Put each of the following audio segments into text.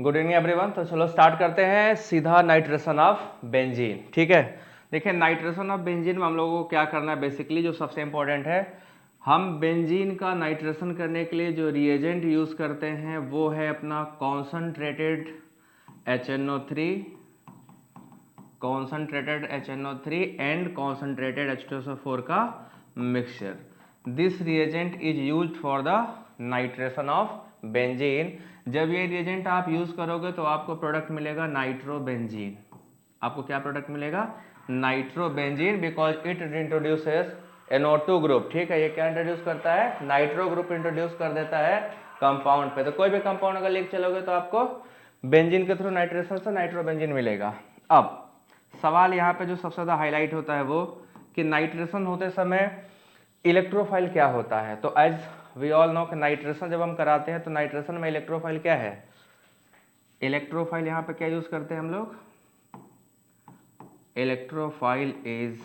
Good evening everyone. तो चलो start करते हैं सीधा नाइट्रेशन ऑफ बेंजीन। ठीक है, देखिए नाइट्रेशन ऑफ बेंजीन में हम लोगों को क्या करना है, बेसिकली जो सबसे इंपॉर्टेंट है, हम बेंजीन का नाइट्रेशन करने के लिए जो रिएजेंट यूज करते हैं वो है अपना concentrated HNO3 and concentrated H2SO4 का mixture. This reagent is used for the nitration of benzene. जब ये रिएजेंट आप यूज करोगे तो आपको प्रोडक्ट मिलेगा नाइट्रोबेंजीन। आपको क्या प्रोडक्ट मिलेगा? Nitrobenzene, because it introduces NO2 group. ठीक है, ये क्या इंट्रोड्यूस करता है? नाइट्रो ग्रुप इंट्रोड्यूस कर देता है कंपाउंड पे। तो कोई भी कंपाउंड अगर लिख चलोगे तो आपको बेंजीन के थ्रू नाइट्रेशन से नाइट्रोबेंजीन मिलेगा। अब सवाल यहाँ पे जो सबसे ज्यादा हाईलाइट होता है वो कि नाइट्रेशन होते समय इलेक्ट्रोफाइल क्या होता है। तो एज वी ऑल नो कि नाइट्रेशन जब हम कराते हैं तो नाइट्रेशन में इलेक्ट्रोफाइल क्या है? इलेक्ट्रोफाइल यहाँ पे क्या यूज करते हैं हम लोग? Electrophile is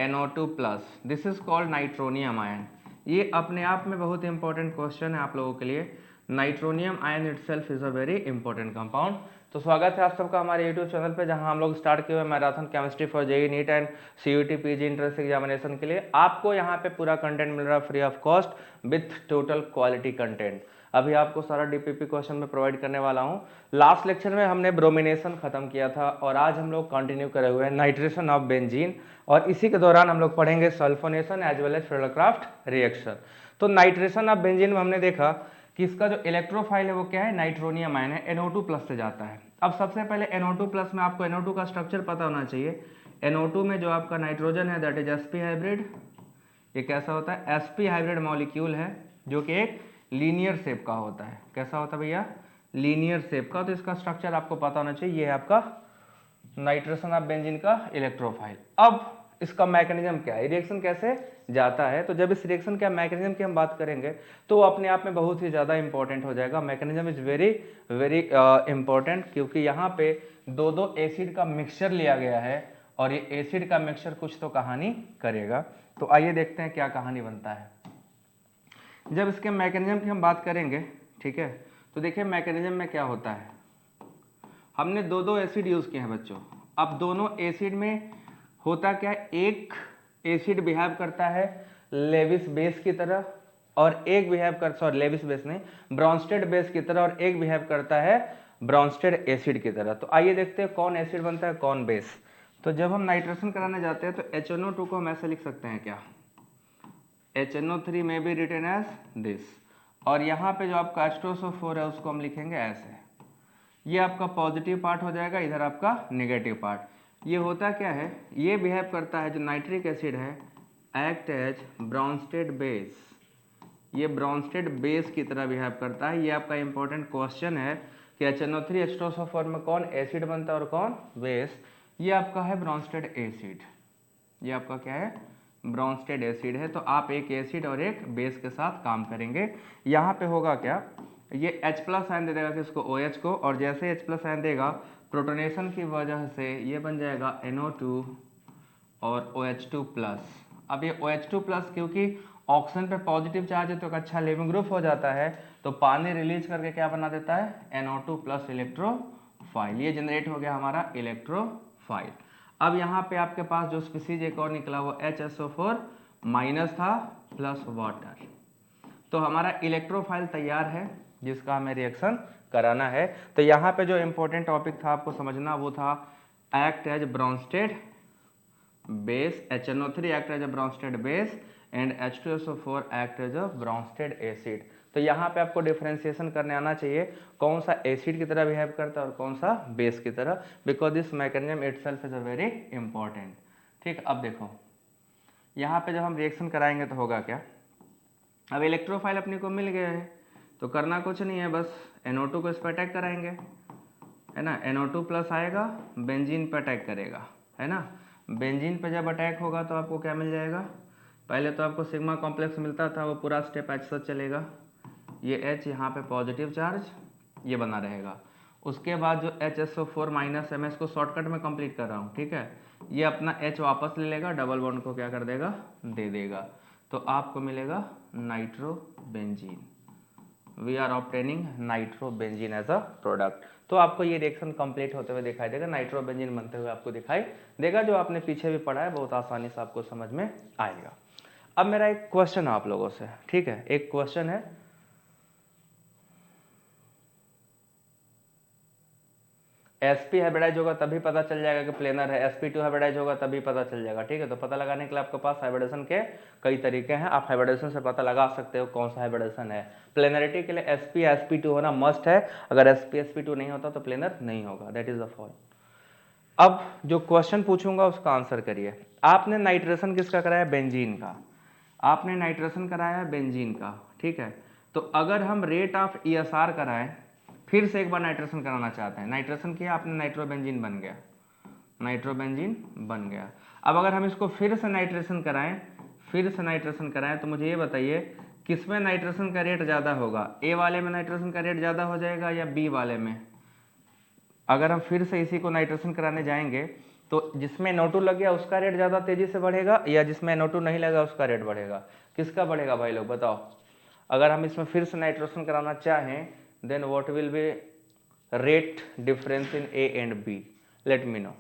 NO2 plus. This is called nitronium ion. ये अपने आप में बहुत इंपॉर्टेंट क्वेश्चन है आप लोगों के लिए। Nitronium ion itself is a very important compound. तो स्वागत है आप सबका हमारे यूट्यूब चैनल पे, जहां हम लोग स्टार्ट किए हुए marathon chemistry for JEE neat and CUET PG entrance examination के लिए। आपको यहाँ पे पूरा कंटेंट मिल रहा है free of cost with total quality content. अभी आपको सारा DPP क्वेश्चन में प्रोवाइड करने वाला हूँ। लास्ट लेक्चर में हमने ब्रोमिनेशन खत्म किया था और आज हम लोग कंटिन्यू करे हुए हैं नाइट्रेशन ऑफ बेंजीन, और इसी के दौरान हम लोग पढ़ेंगे sulphonation as well as Friedel Crafts reaction. तो नाइट्रेशन ऑफ बेंजीन में हमने देखा कि इसका जो इलेक्ट्रोफाइल है वो क्या है? नाइट्रोनियम आयन है, NO2 प्लस से जाता है। अब सबसे पहले NO2 प्लस में आपको NO2 का स्ट्रक्चर पता होना चाहिए। NO2 में जो आपका नाइट्रोजन है दैट इज sp हाइब्रिड। ये कैसा होता है? sp हाइब्रिड मॉलिक्यूल है जो कि एक लीनियर शेप का होता है। कैसा होता है भैया? लीनियर शेप का। तो इसका स्ट्रक्चर आपको पता होना चाहिए। ये है आपका नाइट्रेशन ऑफ बेंजीन का इलेक्ट्रोफाइल। अब इसका मैकेनिज्म क्या है, रिएक्शन कैसे जाता है? तो जब इस रिएक्शन के मैकेनिज्म की हम बात करेंगे तो अपने आप में बहुत ही ज्यादा इंपॉर्टेंट हो जाएगा। Mechanism is very very important, क्योंकि यहाँ पे दो दो एसिड का मिक्सचर लिया गया है और ये एसिड का मिक्सचर कुछ तो कहानी करेगा। तो आइए देखते हैं क्या कहानी बनता है जब इसके मैकेनिज्म की हम बात करेंगे। ठीक है, तो देखिए मैकेनिज्म में क्या होता है। हमने दो दो एसिड यूज किए हैं बच्चों। अब दोनों एसिड में होता क्या है? एक एसिड बिहेव करता है लेविस बेस की तरह और एक बिहेव कर सॉरी लेविस बेस नहीं, ब्रॉन्स्टेड बेस की तरह, और एक बिहेव करता है ब्रॉन्स्टेड एसिड की तरह। तो आइए देखते हैं कौन एसिड बनता है कौन बेस। तो जब हम नाइट्रेशन कराने जाते हैं तो HNO2 को हम ऐसे लिख सकते हैं क्या? HNO3 में भी रिटन एज दिस, और यहाँ पे जो आपका H2SO4 है उसको हम लिखेंगे ऐसे। ये आपका पॉजिटिव पार्ट हो जाएगा, इधर आपका नेगेटिव पार्ट। ये होता क्या है? ये बिहेव करता है जो नाइट्रिक एसिड है एक्ट एज ब्रॉन्स्टेड बेस। ये ब्रॉन्स्टेड बेस की तरह बिहेव करता है। ये आपका इंपॉर्टेंट क्वेश्चन है कि HNO3 H2SO4 में कौन एसिड बनता है और कौन बेस। ये आपका है ब्रॉन्स्टेड एसिड। ये आपका क्या है? ब्रॉन्स्टेड एसिड है। तो आप एक एसिड और एक बेस के साथ काम करेंगे। यहाँ पे होगा क्या? ये H प्लस आयन दे देगा किसको? OH को, और जैसे H प्लस आयन देगा प्रोटोनेशन की वजह से ये बन जाएगा NO2 और OH2 प्लस। अब ये OH2 प्लस क्योंकि ऑक्सीजन पे पॉजिटिव चार्ज है तो एक अच्छा लेविंग ग्रुप हो जाता है, तो पानी रिलीज करके क्या बना देता है? NO2 plus electrophile. ये जनरेट हो गया हमारा इलेक्ट्रोफाइल। अब यहाँ पे आपके पास जो स्पीसीज एक और निकला वो HSO4 माइनस था प्लस वाटर। तो हमारा इलेक्ट्रोफाइल तैयार है जिसका हमें रिएक्शन कराना है। तो यहाँ पे जो इंपॉर्टेंट टॉपिक था आपको समझना वो था act as Bronsted base, HNO3 act as a Bronsted base and H2SO4 act as a Bronsted acid. तो यहाँ पे आपको डिफरेंशिएशन करने आना चाहिए कौन सा एसिड की तरह बिहेव करता है और कौन सा बेस की तरह, because this mechanism itself is a very important. ठीक, अब देखो यहाँ पे जब हम रिएक्शन कराएंगे तो होगा क्या? अब इलेक्ट्रोफाइल अपने को मिल गया है तो करना कुछ नहीं है, बस NO2 को इस पर अटैक कराएंगे, है ना। NO2 प्लस आएगा बेंजीन पर अटैक करेगा, है ना। बेंजीन पे जब अटैक होगा तो आपको क्या मिल जाएगा? पहले तो आपको सिग्मा कॉम्प्लेक्स मिलता था, वो पूरा स्टेप H से चलेगा। ये H यहाँ पे पॉजिटिव चार्ज ये बना रहेगा। उसके बाद जो HSO4 माइनस है, मैं इसको शॉर्टकट में कंप्लीट कर रहा हूँ, ठीक है। ये अपना H वापस ले लेगा, डबल बॉन्ड को क्या कर देगा? दे देगा। तो आपको मिलेगा nitrobenzene. We are obtaining nitrobenzene as a product. तो आपको ये रिएक्शन कंप्लीट होते हुए दिखाई देगा, नाइट्रोबेंजीन बनते हुए आपको दिखाई देगा। जो आपने पीछे भी पढ़ा है बहुत आसानी से आपको समझ में आएगा। अब मेरा एक क्वेश्चन है आप लोगों से, ठीक है, एक क्वेश्चन है, sp हाइब्रिडाइज होगा तभी पता चल जाएगा कि प्लेनर है, sp2 हाइब्रिडाइज होगा तभी पता चल जाएगा, ठीक है। तो पता लगाने के लिए आपके पास हाइब्रिडेशन के कई तरीके हैं, आप हाइब्रिडेशन से पता लगा सकते हो कौन सा हाइब्रिडेशन है। प्लेनरिटी के लिए sp sp2 होना मस्ट है, अगर sp sp2 नहीं होता तो प्लेनर नहीं होगा, दैट इज द फॉल। अब जो क्वेश्चन पूछूंगा उसका आंसर करिए। आपने नाइट्रेशन किसका कराया? बेंजीन का। आपने नाइट्रेशन कराया है बेंजीन का, ठीक है। तो अगर हम रेट ऑफ ESR कराएं, फिर से एक बार नाइट्रेशन कराना चाहते हैं, नाइट्रेशन किया आपने, नाइट्रोबेंजीन बन गया, नाइट्रोबेंजीन बन गया। अब अगर हम इसको फिर से नाइट्रेशन कराएं, फिर से नाइट्रेशन कराएं, तो मुझे ये बताइए किसमें नाइट्रेशन का रेट ज़्यादा होगा? ए वाले में नाइट्रेशन का रेट ज़्यादा हो जाएगा या बी वाले में? अगर हम फिर से इसी को नाइट्रेशन कराने जाएंगे तो जिसमें NO2 लग गया उसका रेट ज़्यादा तेजी से बढ़ेगा या जिसमें NO2 नहीं लगा उसका रेट बढ़ेगा? किसका बढ़ेगा भाई लोग बताओ? अगर हम इसमें फिर से नाइट्रेशन कराना चाहें then what will be rate difference in A and B? Let me know.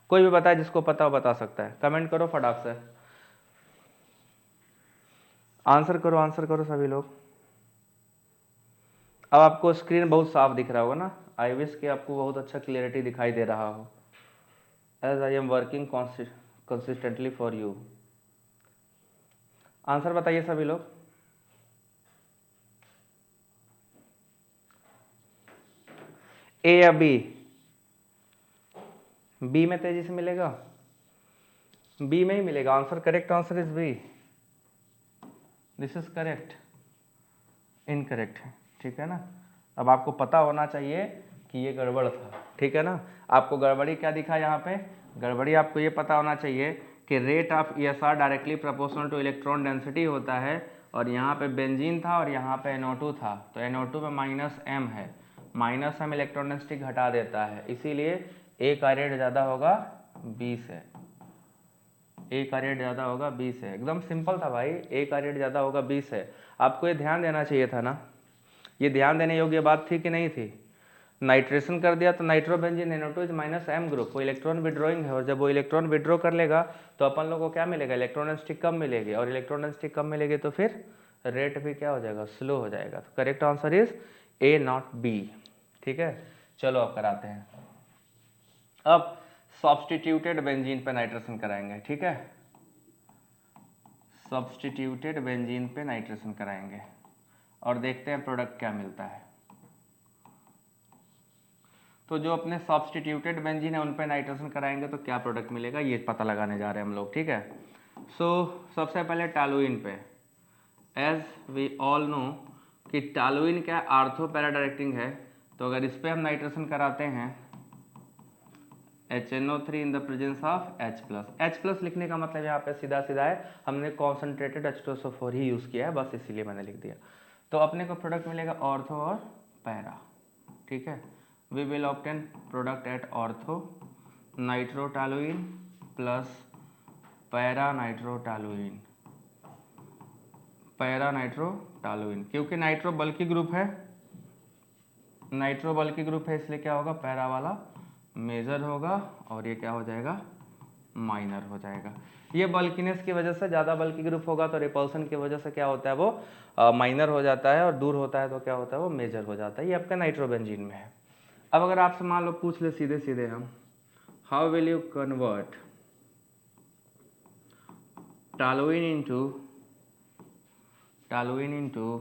कोई भी बताए, जिसको पता हो बता सकता है, कमेंट करो फटाक से, आंसर करो सभी लोग। अब आपको स्क्रीन बहुत साफ दिख रहा होगा ना, आई विश कि आपको बहुत अच्छा क्लियरिटी दिखाई दे रहा हो, as I am working consistently for you. Answer बताइए सभी लोग। ए या बी? बी में तेजी से मिलेगा, बी में ही मिलेगा answer. Correct answer is B, this is correct, incorrect है, ठीक है ना। अब आपको पता होना चाहिए कि ये गड़बड़ था, ठीक है ना। आपको गड़बड़ी क्या दिखा यहाँ पे? गड़बड़ी आपको ये पता होना चाहिए कि rate of ESR directly proportional two electron density होता है, और यहाँ पे बेंजीन था और यहाँ पे NO2 था, तो NO2 में -m है, -m इलेक्ट्रॉन डेंसिटी घटा देता है, इसीलिए ए का रेट ज़्यादा होगा बी से, ए का रेट ज़्यादा होगा बी से। एकदम सिंपल था भाई, ए का रेट ज़्यादा होगा बी से। आपको ये ध्यान देना चाहिए था ना, ये ध्यान देने योग्य बात थी कि नहीं थी? नाइट्रेशन कर दिया तो nitrobenzene NO2 is -m group, वो इलेक्ट्रॉन विड्रॉइंग है, और जब वो इलेक्ट्रॉन विड्रॉ कर लेगा तो अपन लोग को क्या मिलेगा? इलेक्ट्रॉन डेंसिटी कम मिलेगी, और इलेक्ट्रॉन डेंसिटी कम मिलेगी तो फिर रेट भी क्या हो जाएगा? स्लो हो जाएगा। तो correct answer is a not be, ठीक है। चलो अब कराते हैं, अब सब्स्टिट्यूटेड बेंजीन पे नाइट्रेशन कराएंगे, ठीक है। सब्स्टिट्यूटेड बेंजीन पे नाइट्रेशन कराएंगे और देखते हैं प्रोडक्ट क्या मिलता है। तो जो अपने सब्स्टिट्यूटेड बेंजीन है उन पे नाइट्रेशन कराएंगे तो क्या प्रोडक्ट मिलेगा ये पता लगाने जा रहे हैं हम लोग, ठीक है। सो सबसे पहले टॉलुइन पे, एज वी ऑल नो कि टॉलुइन क्या आर्थो पैरा डायरेक्टिंग है, तो अगर इस पे हम नाइट्रेशन कराते हैं HNO3 in the presence of H+। लिखने का मतलब यहाँ पे सीधा सीधा है, हमने कॉन्सेंट्रेटेड H2SO4 ही यूज़ किया है, बस इसीलिए मैंने लिख दिया। तो अपने को प्रोडक्ट मिलेगा ऑर्थो और पैरा, ठीक है। We will obtain product at ortho nitrotoluene plus para nitrotoluene, para nitrotoluene, क्योंकि नाइट्रो बल्कि ग्रुप है, नाइट्रो बल्कि ग्रुप है, इसलिए क्या होगा? पैरा वाला मेजर होगा और ये क्या हो जाएगा? माइनर हो जाएगा। ये बल्किनेस की वजह से, ज़्यादा बल्कि ग्रुप होगा तो रिपल्सन की वजह से क्या होता है? वो माइनर हो जाता है, और दूर होता है तो क्या होता है? वो मेजर हो जाता है। ये आपका नाइट्रोबेंजीन में है। अब अगर आपसे मान लो पूछ ले सीधे सीधे हम, how will you convert toluene into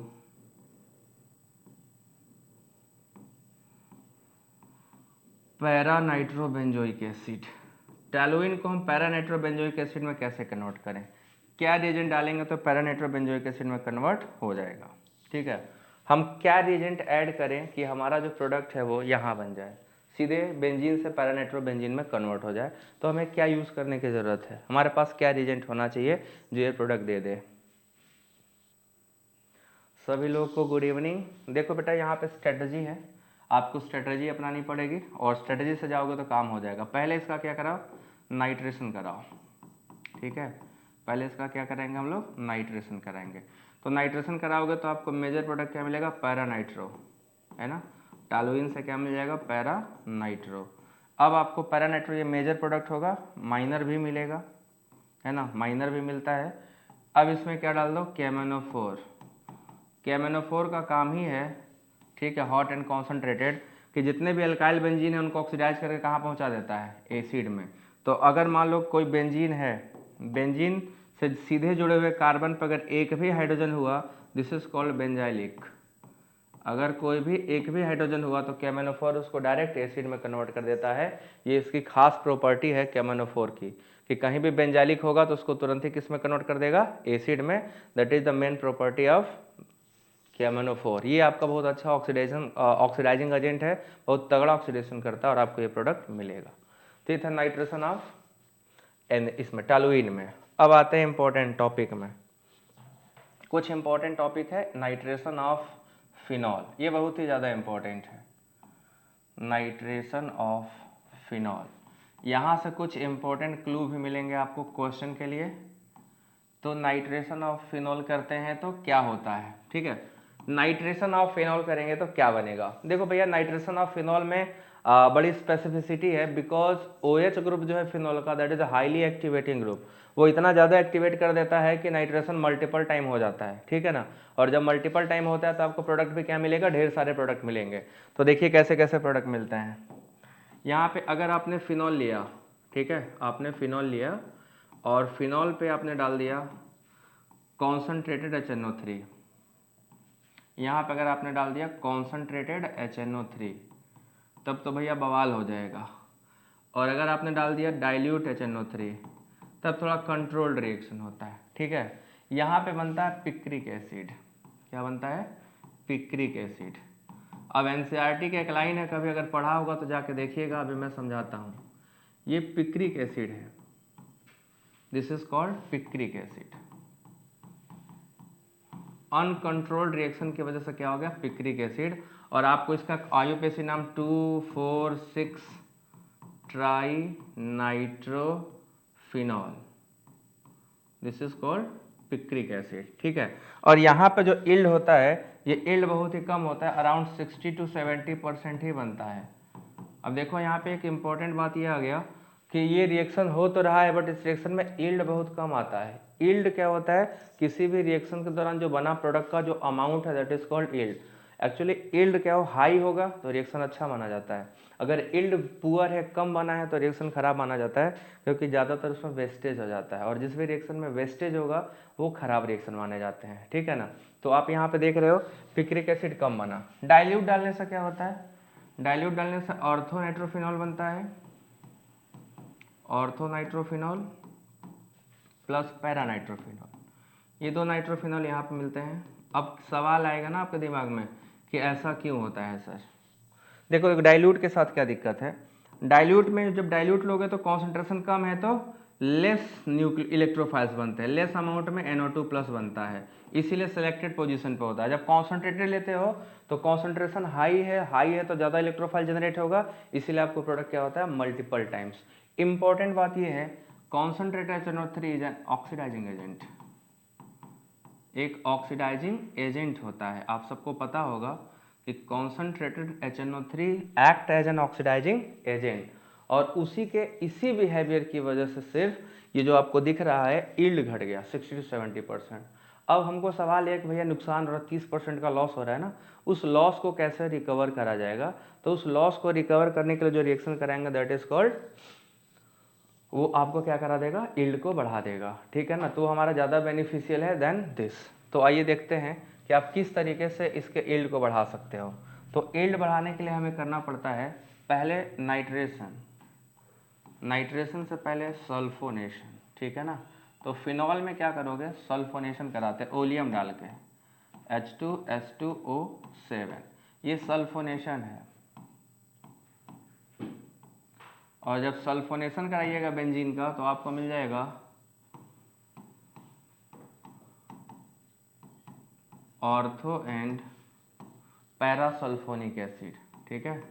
para nitrobenzoic acid? Toluene को हम पैरा नाइट्रोबेंजोइक एसिड में कैसे कन्वर्ट करें? क्या रिएजेंट डालेंगे तो पैरा नाइट्रोबेंजोइक एसिड में कन्वर्ट हो जाएगा, ठीक है। हम क्या रिएजेंट ऐड करें कि हमारा जो प्रोडक्ट है वो यहाँ बन जाए, सीधे बेंजीन से पैरा नाइट्रोबेंजीन में कन्वर्ट हो जाए? तो हमें क्या यूज़ करने की ज़रूरत है? हमारे पास क्या रिएजेंट होना चाहिए जो ये प्रोडक्ट दे दे? सभी लोग को गुड इवनिंग। देखो बेटा, यहाँ पे स्ट्रेटजी है, आपको स्ट्रेटजी अपनानी पड़ेगी, और स्ट्रेटजी से जाओगे तो काम हो जाएगा। पहले इसका क्या कराओ? नाइट्रेशन कराओ, ठीक है। पहले इसका क्या करेंगे हम लोग? नाइट्रेशन कराएंगे। तो नाइट्रेशन कराओगे तो आपको मेजर प्रोडक्ट क्या मिलेगा, पैरा नाइट्रो, है ना। टॉलुइन से क्या मिल जाएगा, पैरा नाइट्रो। अब आपको पैरा नाइट्रो ये मेजर प्रोडक्ट होगा, माइनर भी मिलेगा, है ना, माइनर भी मिलता है। अब इसमें क्या डाल दो, KMnO4। KMnO4 का काम ही है, ठीक है, हॉट एंड कॉन्सेंट्रेटेड, कि जितने भी अल्काइल बेंजीन है उनको ऑक्सीडाइज करके कहाँ पहुँचा देता है, एसिड में। तो अगर मान लो कोई बेंजीन है, बेंजीन से सीधे जुड़े हुए कार्बन पर अगर एक भी हाइड्रोजन हुआ, दिस इज कॉल्ड बेंजाइलिक। अगर कोई भी एक भी हाइड्रोजन हुआ तो KMnO4 उसको डायरेक्ट एसिड में कन्वर्ट कर देता है। ये इसकी खास प्रॉपर्टी है KMnO4 की, कि कहीं भी बेंजाइलिक होगा तो उसको तुरंत ही किस में कन्वर्ट कर देगा, एसिड में। That is the main property of KMnO4। ये आपका बहुत अच्छा ऑक्सीडाइजिंग एजेंट है, बहुत तगड़ा ऑक्सीडेशन करता है और आपको ये प्रोडक्ट मिलेगा। तो ये था नाइट्रेशन ऑफ इसमें टॉलुइन में। अब आते हैं इंपॉर्टेंट टॉपिक में, कुछ इंपॉर्टेंट टॉपिक है नाइट्रेशन ऑफ फिनॉल, ये बहुत ही ज़्यादा इंपॉर्टेंट है। नाइट्रेशन ऑफ फिनॉल, यहाँ से कुछ इंपॉर्टेंट क्लू भी मिलेंगे आपको क्वेश्चन के लिए। तो नाइट्रेशन ऑफ फिनॉल करते हैं तो क्या होता है, ठीक है। नाइट्रेशन ऑफ फिनॉल करेंगे तो क्या बनेगा, देखो भैया नाइट्रेशन ऑफ फिनॉल में बड़ी स्पेसिफिसिटी है, बिकॉज OH ग्रुप जो है फिनॉल का, that is a highly activating group. वो इतना ज़्यादा एक्टिवेट कर देता है कि नाइट्रेशन मल्टीपल टाइम हो जाता है, ठीक है ना। और जब मल्टीपल टाइम होता है तो आपको प्रोडक्ट भी क्या मिलेगा, ढेर सारे प्रोडक्ट मिलेंगे। तो देखिए कैसे कैसे प्रोडक्ट मिलते हैं। यहाँ पे अगर आपने फिनॉल लिया, ठीक है, आपने फिनॉल लिया और फिनॉल पे आपने डाल दिया कॉन्सनट्रेटेड HNO3। यहाँ पे अगर आपने डाल दिया कॉन्सनट्रेटेड HNO3 तब तो भैया बवाल हो जाएगा। और अगर आपने डाल दिया डाइल्यूट HNO3 तब थोड़ा कंट्रोल्ड रिएक्शन होता है, ठीक है। यहाँ पे बनता है पिक्रिक एसिड। क्या बनता है, पिक्रिक एसिड। अब NCERT की एक लाइन है, कभी अगर पढ़ा होगा तो जाके देखिएगा, अभी मैं समझाता हूँ। ये पिक्रिक एसिड है, this is called picric acid. Uncontrolled reaction की वजह से क्या हो गया, पिक्रिक एसिड। और आपको इसका IUPAC नाम 2,4,6 try nitrophenol, this is called picric acid, ठीक है। और यहाँ पे जो इल्ड होता है, ये इल्ड बहुत ही कम होता है, अराउंड 60 to 70% ही बनता है। अब देखो यहाँ पे एक इम्पॉर्टेंट बात ये आ गया कि ये रिएक्शन हो तो रहा है बट इस रिएक्शन में यील्ड बहुत कम आता है। यील्ड क्या होता है, किसी भी रिएक्शन के दौरान जो बना प्रोडक्ट का जो अमाउंट है, that is called yield. Actually yield क्या हो, हाई होगा तो रिएक्शन अच्छा माना जाता है। अगर यील्ड पुअर है, कम बना है, तो रिएक्शन खराब माना जाता है, क्योंकि ज़्यादातर उसमें वेस्टेज हो जाता है और जिस भी रिएक्शन में वेस्टेज होगा वो खराब रिएक्शन माने जाते हैं, ठीक है ना। तो आप यहाँ पे देख रहे हो पिक्रिक एसिड कम बना। डाइल्यूट डालने से क्या होता है, डाइल्यूट डालने से ऑर्थो नाइट्रोफिनॉल बनता है, ortho nitrophenol plus para nitrophenol, ये दो नाइट्रोफिनॉल यहाँ पे मिलते हैं। अब सवाल आएगा ना आपके दिमाग में कि ऐसा क्यों होता है सर। देखो एक डाइल्यूट के साथ क्या दिक्कत है, डाइल्यूट में जब डाइल्यूट लोगे तो कॉन्सेंट्रेशन कम है तो लेस इलेक्ट्रोफाइल्स बनते हैं, लेस अमाउंट में NO2 प्लस बनता है, इसीलिए सिलेक्टेड पोजीशन पे होता है। जब कॉन्सेंट्रेटेड लेते हो तो कॉन्सेंट्रेशन हाई है तो ज़्यादा इलेक्ट्रोफाइल जनरेट होगा, इसीलिए आपको प्रोडक्ट क्या होता है, मल्टीपल टाइम्स। इंपॉर्टेंट बात यह है concentrated HNO3 is an oxidizing agent, एक ऑक्सीडाइजिंग एजेंट होता है। आप सबको पता होगा कि concentrated HNO3 act as an oxidizing agent, और इसी बिहेवियर की वजह से सिर्फ ये जो आपको दिख रहा है यील्ड घट गया 60 to 70%। अब हमको सवाल है कि भैया नुकसान हो रहा है, 30% का लॉस हो रहा है ना, उस लॉस को कैसे रिकवर करा जाएगा। तो उस लॉस को रिकवर करने के लिए जो रिएक्शन कराएंगे दैट इज कॉल्ड, वो आपको क्या करा देगा, यील्ड को बढ़ा देगा, ठीक है ना। तो हमारा ज़्यादा बेनिफिशियल है देन दिस। तो आइए देखते हैं कि आप किस तरीके से इसके यील्ड को बढ़ा सकते हो। तो यील्ड बढ़ाने के लिए हमें करना पड़ता है पहले नाइट्रेशन से पहले सल्फोनेशन, ठीक है ना। तो फिनॉल में क्या करोगे, सल्फोनेशन कराते हैं ओलियम डाल के, H2S2O7, ये सल्फोनेशन है। और जब सल्फोनेशन कराइएगा बेंजीन का तो आपको मिल जाएगा ऑर्थो एंड पैरासल्फोनिक एसिड, ठीक है,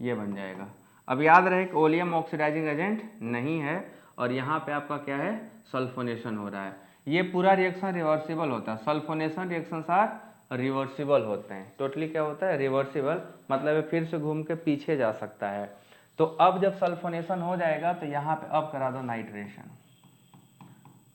ये बन जाएगा। अब याद रहे कि ओलियम ऑक्सीडाइजिंग एजेंट नहीं है और यहाँ पे आपका क्या है, सल्फोनेशन हो रहा है। ये पूरा रिएक्शन रिवर्सिबल होता है, सल्फोनेशन रिएक्शंस आर रिवर्सिबल होते हैं। टोटली क्या होता है, रिवर्सिबल, मतलब फिर से घूम के पीछे जा सकता है। तो अब जब सल्फोनेशन हो जाएगा तो यहाँ पे अब करा दो नाइट्रेशन।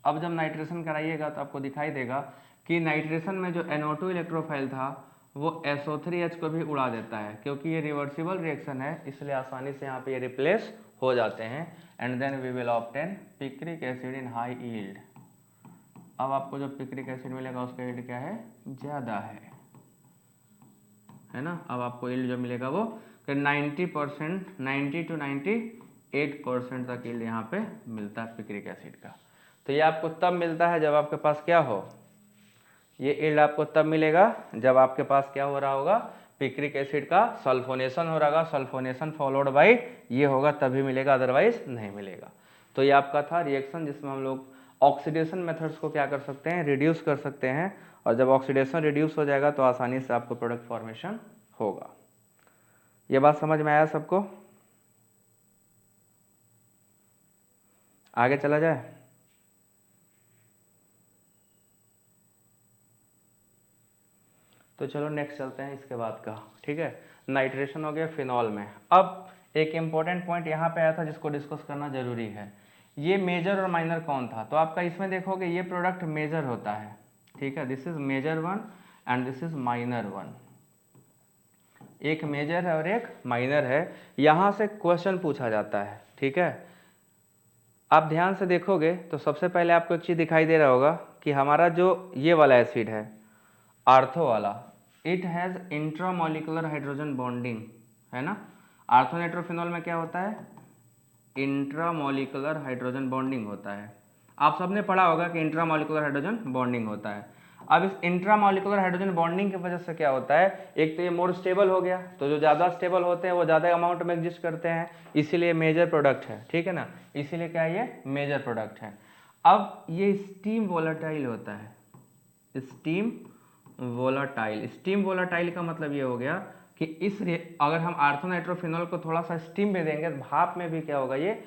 अब जब नाइट्रेशन कराइएगा तो आपको दिखाई देगा कि नाइट्रेशन में जो NO2 इलेक्ट्रोफाइल था वो SO3H को भी उड़ा देता है, क्योंकि ये रिवर्सिबल रिएक्शन है, इसलिए आसानी से यहाँ पे ये रिप्लेस हो जाते हैं। And then we will obtain picric acid in high yield. अब आपको जो पिक्रिक एसिड मिलेगा उसका यील्ड क्या है, ज़्यादा है ना। अब आपको यील्ड जो मिलेगा वो 90%, 90 to 98% तक यील्ड यहाँ पे मिलता है पिक्रिक एसिड का। तो ये आपको तब मिलता है जब आपके पास क्या हो, ये यील्ड आपको तब मिलेगा जब आपके पास क्या हो रहा होगा, पिक्रिक एसिड का सल्फोनेशन हो रहा, सल्फोनेशन फॉलोड बाय ये होगा, तभी मिलेगा, अदरवाइज नहीं मिलेगा। तो ये आपका था रिएक्शन जिसमें हम लोग ऑक्सीडेशन मेथड्स को क्या कर सकते हैं, रिड्यूस कर सकते हैं। और जब ऑक्सीडेशन रिड्यूस हो जाएगा तो आसानी से आपको प्रोडक्ट फॉर्मेशन होगा। ये बात समझ में आया सबको? आगे चला जाए। तो चलो नेक्स्ट चलते हैं इसके बाद का, ठीक है। नाइट्रेशन हो गया फिनॉल में। अब एक इम्पॉर्टेंट पॉइंट यहाँ पे आया था जिसको डिस्कस करना जरूरी है, ये मेजर और माइनर कौन था। तो आपका इसमें देखोगे ये प्रोडक्ट मेजर होता है, ठीक है, this is major one and this is minor one. एक मेजर है और एक माइनर है, यहाँ से क्वेश्चन पूछा जाता है, ठीक है। आप ध्यान से देखोगे तो सबसे पहले आपको एक चीज़ दिखाई दे रहा होगा कि हमारा जो ये वाला एसिड है आर्थो वाला, it has intramolecular hydrogen bonding, है ना। आर्थो नाइट्रोफिनॉल में क्या होता है, इंट्रामोलिकुलर हाइड्रोजन बॉन्डिंग होता है। आप सबने पढ़ा होगा कि इंट्रामोलिकुलर हाइड्रोजन बॉन्डिंग होता है। अब इस इंट्रामोलिकुलर हाइड्रोजन बॉन्डिंग की वजह से क्या होता है, एक तो ये मोर स्टेबल हो गया, तो जो ज़्यादा स्टेबल होते हैं वो ज़्यादा अमाउंट में एग्जिस्ट करते हैं, इसीलिए मेजर प्रोडक्ट है, ठीक है ना, इसीलिए क्या है, ये मेजर प्रोडक्ट है। अब ये स्टीम वोलाटाइल होता है, स्टीम वोलाटाइल। स्टीम वोलाटाइल का मतलब ये हो गया कि अगर हम आर्थोनाइट्रोफिनॉल को थोड़ा सा स्टीम में देंगे तो भाप में भी क्या होगा, ये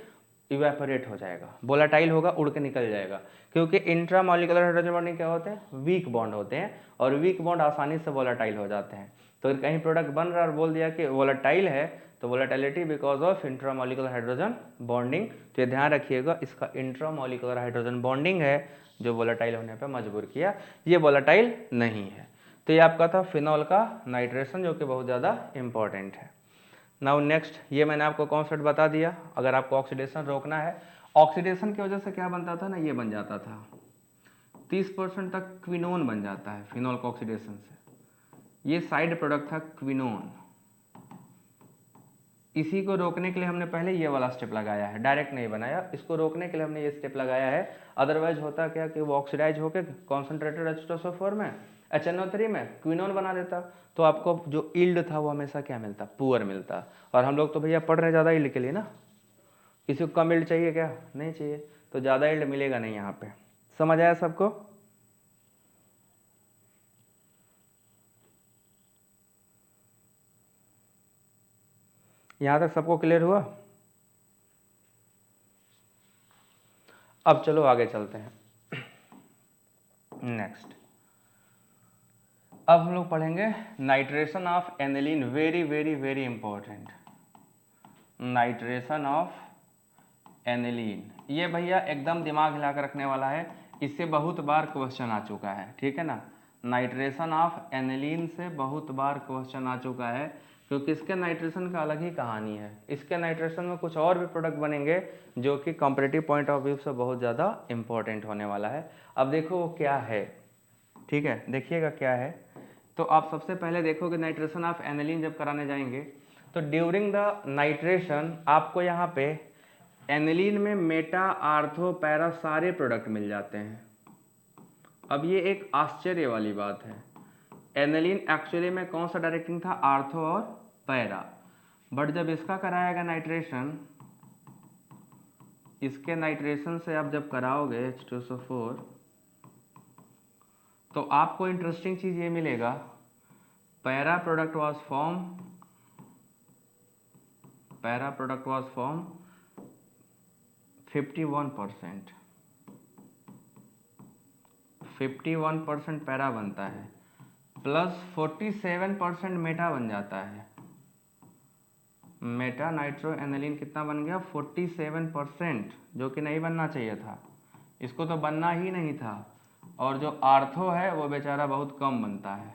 इवेपोरेट हो जाएगा, वोलाटाइल होगा, उड़ के निकल जाएगा। क्योंकि इंट्रामोलिकुलर हाइड्रोजन बॉन्डिंग क्या होते हैं, वीक बॉन्ड होते हैं, और वीक बॉन्ड आसानी से वोलाटाइल हो जाते हैं। तो कहीं प्रोडक्ट बन रहा है और बोल दिया कि वोलाटाइल है, तो volatility because of intramolecular hydrogen bonding. तो ये ध्यान रखिएगा, इसका इंट्रामोलिकुलर हाइड्रोजन बॉन्डिंग है जो वोलाटाइल होने पर मजबूर किया, ये वोलाटाइल नहीं है। तो ये आपका था फिनॉल का नाइट्रेशन, जो कि बहुत ज़्यादा इंपॉर्टेंट है। नाउ नेक्स्ट, ये मैंने आपको कॉन्सेप्ट बता दिया। अगर आपको ऑक्सीडेशन रोकना है, ऑक्सीडेशन की वजह से क्या बनता था ना, ये बन जाता था 30% तक क्विनोन बन जाता है फिनॉल का ऑक्सीडेशन से। ये साइड प्रोडक्ट था क्विनोन। इसी को रोकने के लिए हमने पहले ये वाला स्टेप लगाया है, डायरेक्ट नहीं बनाया, इसको रोकने के लिए हमने ये स्टेप लगाया है। अदरवाइज होता क्या कि वो ऑक्सीडाइज होकर कॉन्सेंट्रेटेड H2SO4 में, HNO3 में क्विनोन बना देता, तो आपको जो यील्ड था वो हमेशा क्या मिलता, पुअर मिलता। और हम लोग तो भैया पढ़ रहे हैं ज़्यादा यील्ड के लिए ना, किसी को कम यील्ड चाहिए क्या, नहीं चाहिए, तो ज़्यादा यील्ड मिलेगा नहीं यहाँ पे। समझ आया सबको? यहाँ तक सबको क्लियर हुआ? अब चलो आगे चलते हैं नेक्स्ट। अब हम लोग पढ़ेंगे nitration of aniline, very very very important, nitration of aniline. ये भैया एकदम दिमाग हिला कर रखने वाला है, इससे बहुत बार क्वेश्चन आ चुका है, ठीक है ना। नाइट्रेशन ऑफ एनिलीन से बहुत बार क्वेश्चन आ चुका है, क्योंकि इसके नाइट्रेशन का अलग ही कहानी है। इसके नाइट्रेशन में कुछ और भी प्रोडक्ट बनेंगे जो कि कॉम्पिटिटिव पॉइंट ऑफ व्यू से बहुत ज़्यादा इंपॉर्टेंट होने वाला है। अब देखो वो क्या है, ठीक है, देखिएगा क्या है। तो आप सबसे पहले देखोगे नाइट्रेशन ऑफ एनिलीन जब कराने जाएंगे तो ड्यूरिंग द नाइट्रेशन आपको यहाँ पे एनिलीन में मेटा, आर्थो, पैरा सारे प्रोडक्ट मिल जाते हैं। अब ये एक आश्चर्य वाली बात है, एनिलीन एक्चुअली में कौन सा डायरेक्टिंग था, आर्थो और पैरा, बट जब इसका कराएगा नाइट्रेशन, इसके नाइट्रेशन से आप जब कराओगे H2SO4 तो आपको इंटरेस्टिंग चीज ये मिलेगा, para product was form 51%, 51% para बनता है प्लस 47% मेटा बन जाता है। मेटा नाइट्रो एनिलीन कितना बन गया 47%, जो कि नहीं बनना चाहिए था, इसको तो बनना ही नहीं था। और जो आर्थो है वो बेचारा बहुत कम बनता है,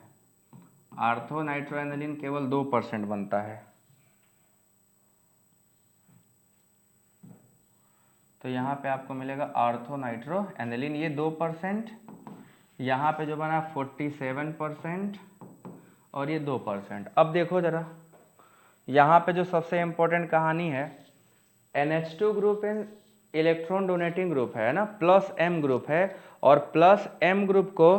आर्थो नाइट्रो एनिलीन केवल 2% बनता है। तो यहाँ पे आपको मिलेगा आर्थो नाइट्रो एनिलीन ये 2%, यहाँ पे जो बना 47% और ये 2%। अब देखो जरा यहाँ पे जो सबसे इम्पोर्टेंट कहानी है, NH2 group electron donating group है ना, प्लस M ग्रुप है, और प्लस M ग्रुप को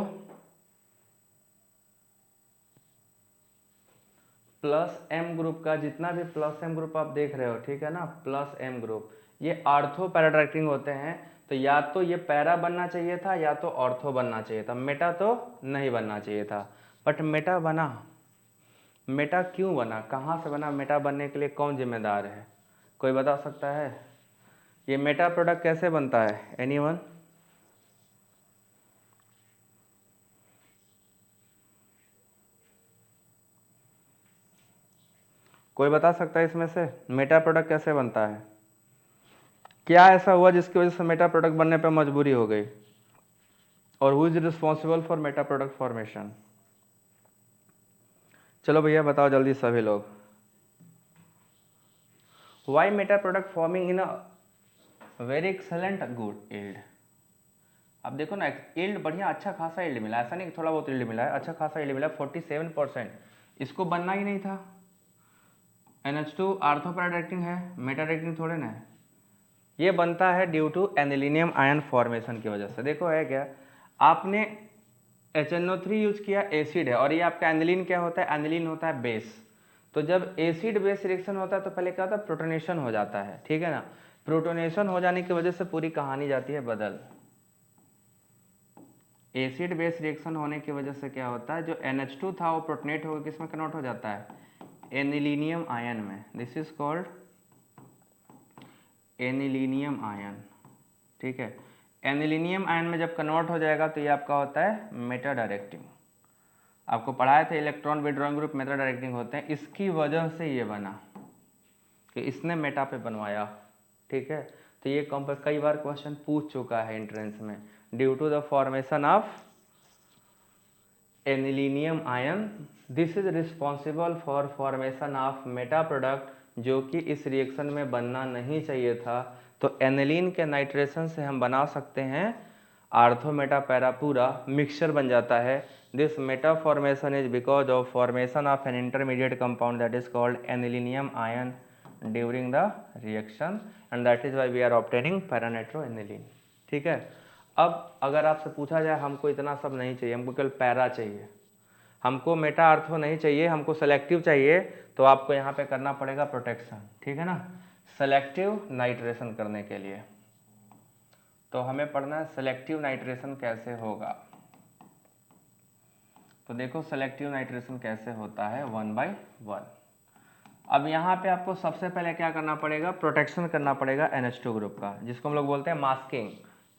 प्लस M ग्रुप का जितना भी प्लस M ग्रुप आप देख रहे हो, ठीक है ना, प्लस M ग्रुप ये आर्थो पैराडायरेक्टिंग होते हैं। तो या तो ये पैरा बनना चाहिए था या तो ऑर्थो बनना चाहिए था, मेटा तो नहीं बनना चाहिए था। बट मेटा बना। मेटा क्यों बना, कहाँ से बना, मेटा बनने के लिए कौन जिम्मेदार है, कोई बता सकता है? ये मेटा प्रोडक्ट कैसे बनता है, एनीवन? कोई बता सकता है इसमें से मेटा प्रोडक्ट कैसे बनता है? क्या ऐसा हुआ जिसकी वजह से मेटा प्रोडक्ट बनने पर मजबूरी हो गई? और who is responsible for meta product formation? चलो भैया बताओ जल्दी सभी लोग। Why meta product forming in a very excellent good yield? अब देखो ना, यील्ड बढ़िया अच्छा खासा यील्ड मिला, ऐसा नहीं कि थोड़ा बहुत यील्ड मिला है, अच्छा खासा यील्ड मिला 47%। इसको बनना ही नहीं था। NH2 आर्थो पैराडायरेक्टिंग है, मेटा डायरेक्टिंग थोड़े ना है। ये बनता है due to anilinium ion formation की वजह से। देखो है क्या, आपने HNO3 यूज किया, एसिड है, और ये आपका एनिलीन क्या होता है, एनिलीन होता है बेस। तो जब एसिड बेस रिएक्शन होता है तो पहले क्या होता है, प्रोटोनेशन हो जाता है, ठीक है ना। प्रोटोनेशन हो जाने की वजह से पूरी कहानी जाती है बदल। एसिड बेस रिएक्शन होने की वजह से क्या होता है, जो NH2 था वो प्रोटोनेट होकर किसमें कन्वर्ट हो जाता है, एनिलीनियम आयन में। This is called anilinium ion, ठीक है। एनिलीनियम आयन में जब कन्वर्ट हो जाएगा तो ये आपका होता है मेटा डायरेक्टिंग। आपको पढ़ाया था electron withdrawing group Meta directing होते हैं, इसकी वजह से ये बना कि इसने मेटा पे बनवाया, ठीक है। तो ये कई बार क्वेश्चन पूछ चुका है एंट्रेंस में, due to the formation of anilinium ion this is responsible for formation of meta product, जो कि इस रिएक्शन में बनना नहीं चाहिए था। तो एनिलीन के नाइट्रेशन से हम बना सकते हैं आर्थो मेटा पैरा, पूरा मिक्सचर बन जाता है। This meta formation is because of formation of an intermediate compound that is called anilinium ion during the reaction, and that is why we are obtaining paranitro aniline, ठीक है। अब अगर आपसे पूछा जाए हमको इतना सब नहीं चाहिए, हमको केवल पैरा चाहिए, हमको मेटा आर्थो नहीं चाहिए, हमको सेलेक्टिव चाहिए, तो आपको यहाँ पे करना पड़ेगा प्रोटेक्शन, ठीक है ना, सेलेक्टिव नाइट्रेशन करने के लिए। तो हमें पढ़ना है सेलेक्टिव नाइट्रेशन कैसे होगा। तो देखो सेलेक्टिव नाइट्रेशन कैसे होता है 1 by 1। अब यहाँ पे आपको सबसे पहले क्या करना पड़ेगा, प्रोटेक्शन करना पड़ेगा NH2 ग्रुप का, जिसको हम लोग बोलते हैं मास्किंग।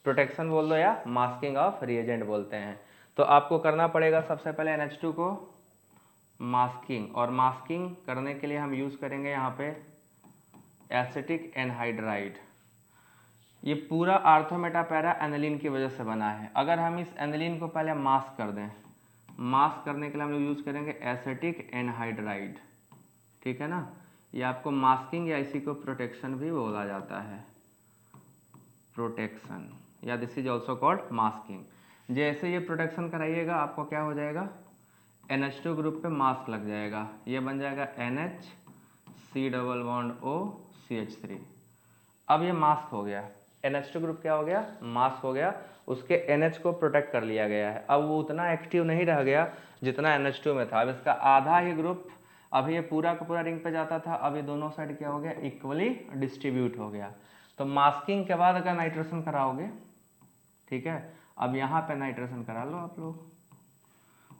प्रोटेक्शन बोल दो या मास्किंग ऑफ रिएजेंट बोलते हैं। तो आपको करना पड़ेगा सबसे पहले NH2 को मास्किंग, और मास्किंग करने के लिए हम यूज करेंगे यहाँ पे एसिटिक एनहाइड्राइड। ये पूरा आर्थो मेटा पैरा एनिलीन की वजह से बना है। अगर हम इस एनिलीन को पहले मास्क कर दें, मास्क करने के लिए हम लोग यूज करेंगे एसिटिक एनहाइड्राइड, ठीक है ना। ये आपको मास्किंग या इसी को प्रोटेक्शन भी बोला जाता है, प्रोटेक्शन, या this is also called masking. जैसे ये प्रोटेक्शन कराइएगा आपको क्या हो जाएगा, NH2 ग्रुप पे मास्क लग जाएगा, ये बन जाएगा NH C double bond O CH3। अब ये मास्क हो गया, NH2 ग्रुप क्या हो गया, मास्क हो गया, उसके NH को प्रोटेक्ट कर लिया गया है। अब वो उतना एक्टिव नहीं रह गया जितना NH2 में था। अब इसका आधा ही ग्रुप, अभी ये पूरा का पूरा रिंग पे जाता था, अब ये दोनों साइड क्या हो गया, इक्वली डिस्ट्रीब्यूट हो गया। तो मास्किंग के बाद अगर नाइट्रेशन कराओगे, ठीक है, अब यहाँ पे नाइट्रेशन करा लो आप लोग।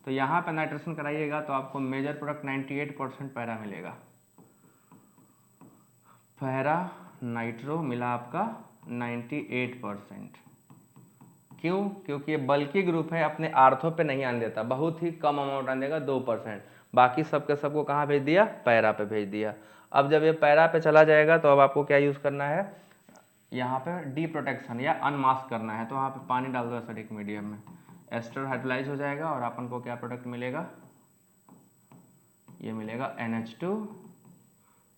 तो यहाँ पे नाइट्रेशन कराइएगा तो आपको मेजर प्रोडक्ट 98% पैरा मिलेगा, पैरा नाइट्रो मिला आपका 98%। क्यों? क्योंकि ये बल्कि ग्रुप है, अपने आर्थो पे नहीं आने देता, बहुत ही कम अमाउंट आने देगा 2%। बाकी सबके सबको कहाँ भेज दिया? पैरा पे भेज दिया। अब जब ये पैरा पे चला जाएगा तो अब आपको क्या यूज़ करना है? यहाँ पे डी प्रोटेक्शन या अनमास्क करना है, तो वहाँ पे पानी डाल दो एसिडिक मीडियम में, एस्टर हाइड्रोलाइज हो जाएगा और अपन को क्या प्रोडक्ट मिलेगा? ये मिलेगा NH2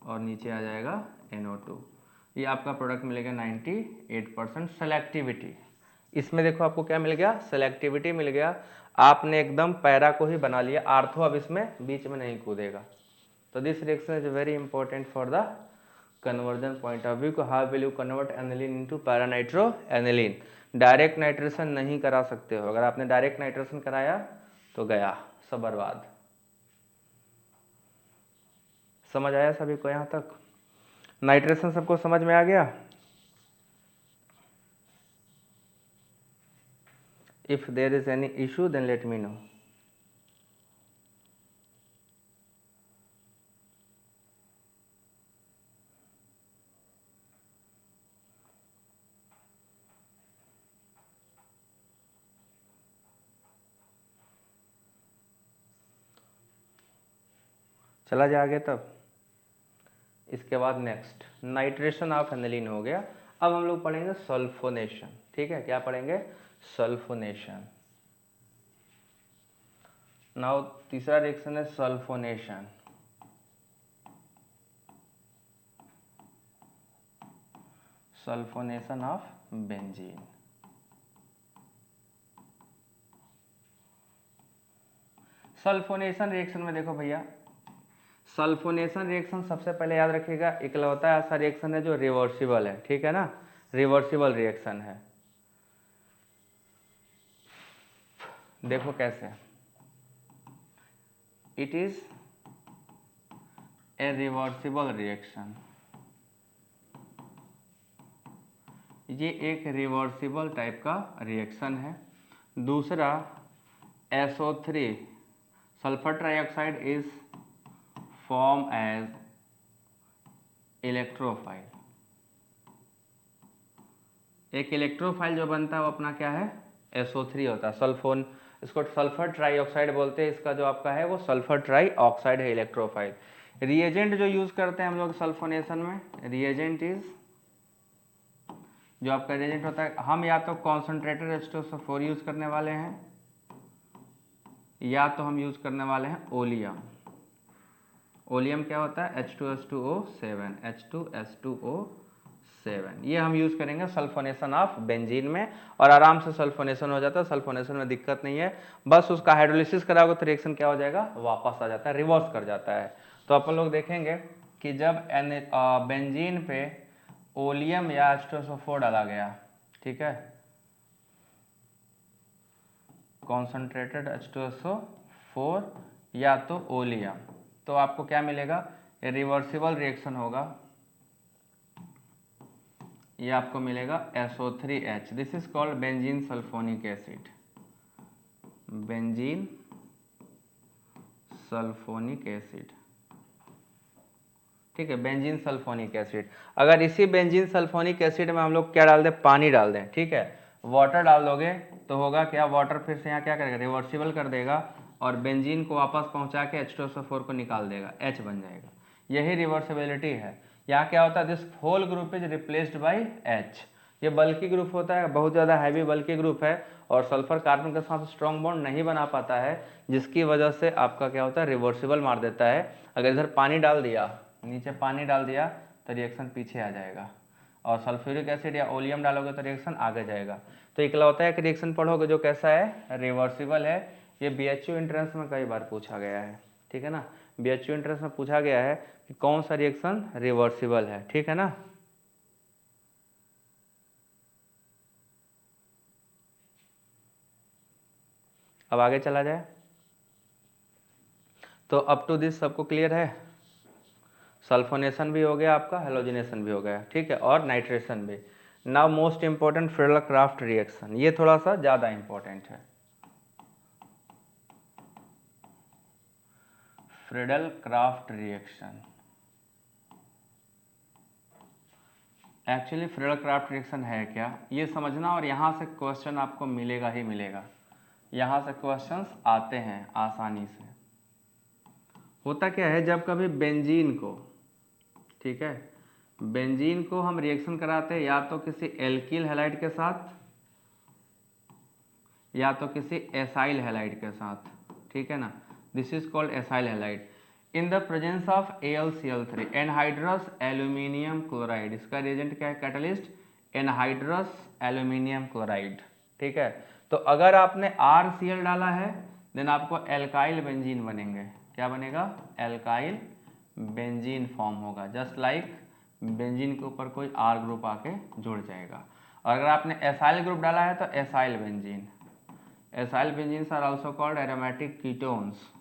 और नीचे आ जाएगा NO2। ये आपका प्रोडक्ट मिलेगा 98% सेलेक्टिविटी। इसमें देखो आपको क्या मिल गया? सेलेक्टिविटी मिल गया। आपने एकदम पैरा को ही बना लिया, आर्थो अब इसमें बीच में नहीं कूदेगा। तो this reaction is very important for the conversion point of view को। How will you convert aniline into para nitro aniline? Direct nitration नहीं करा सकते हो, अगर आपने डायरेक्ट नाइट्रेशन कराया तो गया, सब बर्बाद। समझ आया सभी को यहाँ तक? नाइट्रेशन सबको समझ में आ गया? If there is any issue then let me know. चला जाए आगे तब। इसके बाद नेक्स्ट नाइट्रेशन ऑफ एनिलीन हो गया। अब हम लोग पढ़ेंगे सल्फोनेशन। ठीक है, क्या पढ़ेंगे? सल्फोनेशन। नाउ तीसरा रिएक्शन है sulphonation. Sulphonation of benzene. Sulphonation reaction में देखो भैया, सल्फोनेशन रिएक्शन सबसे पहले याद रखिएगा इकलौता ऐसा रिएक्शन है जो रिवर्सिबल है। ठीक है ना, रिवर्सिबल रिएक्शन है। देखो कैसे, it is a reversible reaction. ये एक रिवर्सिबल टाइप का रिएक्शन है। दूसरा SO3 sulphur trioxide is form as electrophile. एक इलेक्ट्रोफाइल जो बनता है वो अपना क्या है? SO3 होता है। सल्फोन, इसको सल्फर ट्राइऑक्साइड बोलते हैं। इसका जो आपका है वो सल्फर ट्राइऑक्साइड है, इलेक्ट्रोफाइल। रिएजेंट जो यूज करते हैं हम लोग सल्फोनेशन में, रिएजेंट इज, जो आपका रिएजेंट होता है, हम या तो कॉन्सेंट्रेटेड H2SO4 यूज करने वाले हैं या तो हम यूज करने वाले हैं ओलियम। ओलियम क्या होता है? H2S2O7, H2S2O7। ये हम यूज करेंगे सल्फोनेशन ऑफ बेंजीन में और आराम से सल्फोनेशन हो जाता है। सल्फोनेशन में दिक्कत नहीं है, बस उसका हाइड्रोलिसिस कराओगे तो रिएक्शन क्या हो जाएगा? वापस आ जाता है, रिवर्स कर जाता है। तो अपन लोग देखेंगे कि जब बेंजीन पे ओलियम या H2SO4 डाला गया, ठीक है, कॉन्सेंट्रेटेड H2SO4 या तो ओलियम, तो आपको क्या मिलेगा? रिवर्सिबल रिएक्शन होगा। ये आपको मिलेगा SO3H। This is called benzene sulphonic acid. Benzene sulphonic acid. ठीक है, बेंजीन सल्फोनिक एसिड। अगर इसी बेंजीन सल्फोनिक एसिड में हम लोग क्या डाल दें? पानी डाल दें, ठीक है, वाटर डाल दोगे तो होगा क्या? वाटर फिर से यहाँ क्या करेगा? रिवर्सिबल कर देगा और बेंजीन को वापस पहुंचा के H2SO4 को निकाल देगा, H बन जाएगा। यही रिवर्सिबिलिटी है। यहाँ क्या होता है? This whole group is replaced by H। ये बल्कि ग्रुप होता है, बहुत ज़्यादा हैवी बल्कि ग्रुप है और सल्फर कार्बन के साथ स्ट्रॉन्ग बॉन्ड नहीं बना पाता है, जिसकी वजह से आपका क्या होता है? रिवर्सिबल मार देता है। अगर इधर पानी डाल दिया, नीचे पानी डाल दिया तो रिएक्शन पीछे आ जाएगा, और सल्फ्यूरिक एसिड या ओलियम डालोगे तो रिएक्शन आगे जाएगा। तो इकलौता एक रिएक्शन पढ़ोगे जो कैसा है? रिवर्सिबल है। ये BHU एंट्रेंस में कई बार पूछा गया है, ठीक है ना, BHU एंट्रेंस में पूछा गया है कि कौन सा रिएक्शन रिवर्सिबल है, ठीक है ना। अब आगे चला जाए तो अप टू दिस सबको क्लियर है? सल्फोनेशन भी हो गया आपका, हेलोजिनेशन भी हो गया, ठीक है, और नाइट्रेशन भी। Now most important Friedel craft reaction, ये थोड़ा सा ज़्यादा इंपॉर्टेंट है। Friedel craft reaction, actually Friedel-craft reaction है क्या, ये समझना, और यहाँ से क्वेश्चन आपको मिलेगा ही मिलेगा, यहाँ से क्वेश्चंस आते हैं आसानी से। होता क्या है, जब कभी बेंजीन को, ठीक है, बेंजीन को हम रिएक्शन कराते हैं या तो किसी एल्किल हैलाइड के साथ या तो किसी एसाइल हैलाइड के साथ, ठीक है ना, this is called acyl halide. In the presence of AlCl3 anhydrous aluminium chloride, इसका रिएजेंट क्या है, कैटलिस्ट एनहाइड्रस एल्यूमिनियम क्लोराइड, ठीक है। तो अगर आपने RCl डाला है देन आपको एल्काइल बेंजीन बनेंगे, क्या बनेगा, एल्काइल बेंजीन फॉर्म होगा, जस्ट लाइक बेंजीन के ऊपर कोई R ग्रुप आके जुड़ जाएगा। और अगर आपने एसाइल ग्रुप डाला है तो acyl benzene, acyl benzenes are also called aromatic ketones,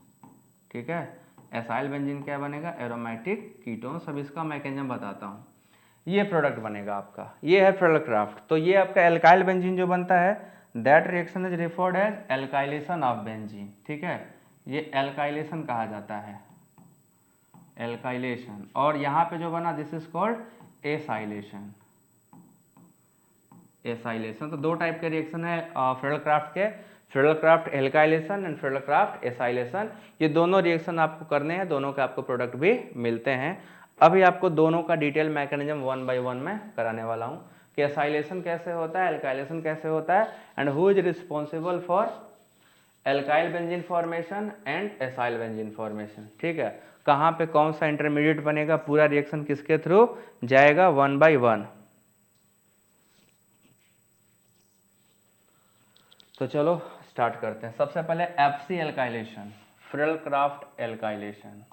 ठीक है। एसाइल बेंजीन क्या बनेगा, एरोमेटिक कीटोन्स। अब इसका मैकेनिज्म बताता हूँ। ये प्रोडक्ट बनेगा आपका, ये है फ्रेडल-क्राफ्ट। तो ये आपका एल्काइल बेंजीन जो बनता है, that reaction is referred as alkylation of benzene, ठीक है। ये एल्काइलेशन कहा जाता है, एल्काइलेशन। और यहाँ पे जो बना this is called acylation, acylation. तो दो टाइप के रिएक्शन है फ्रेडल-क्राफ्ट के, Friedel-craft alkylation and Friedel-craft acylation. ये दोनों रिएक्शन आपको करने हैं, दोनों के आपको प्रोडक्ट भी मिलते हैं। अभी आपको दोनों का डिटेल मैकेनिज्म 1 बाय 1 में कराने वाला हूँ कि एसाइलेशन कैसे होता है, एल्काइलेशन कैसे होता है, and who is responsible for alkyl benzene formation and acyl benzene formation, ठीक है। कहाँ पे कौन सा इंटरमीडिएट बनेगा, पूरा रिएक्शन किसके थ्रू जाएगा, 1 बाय 1। तो चलो स्टार्ट करते हैं। सबसे पहले FC एल्काइलेशन, फ्रेडल-क्राफ्ट एल्काइलेशन।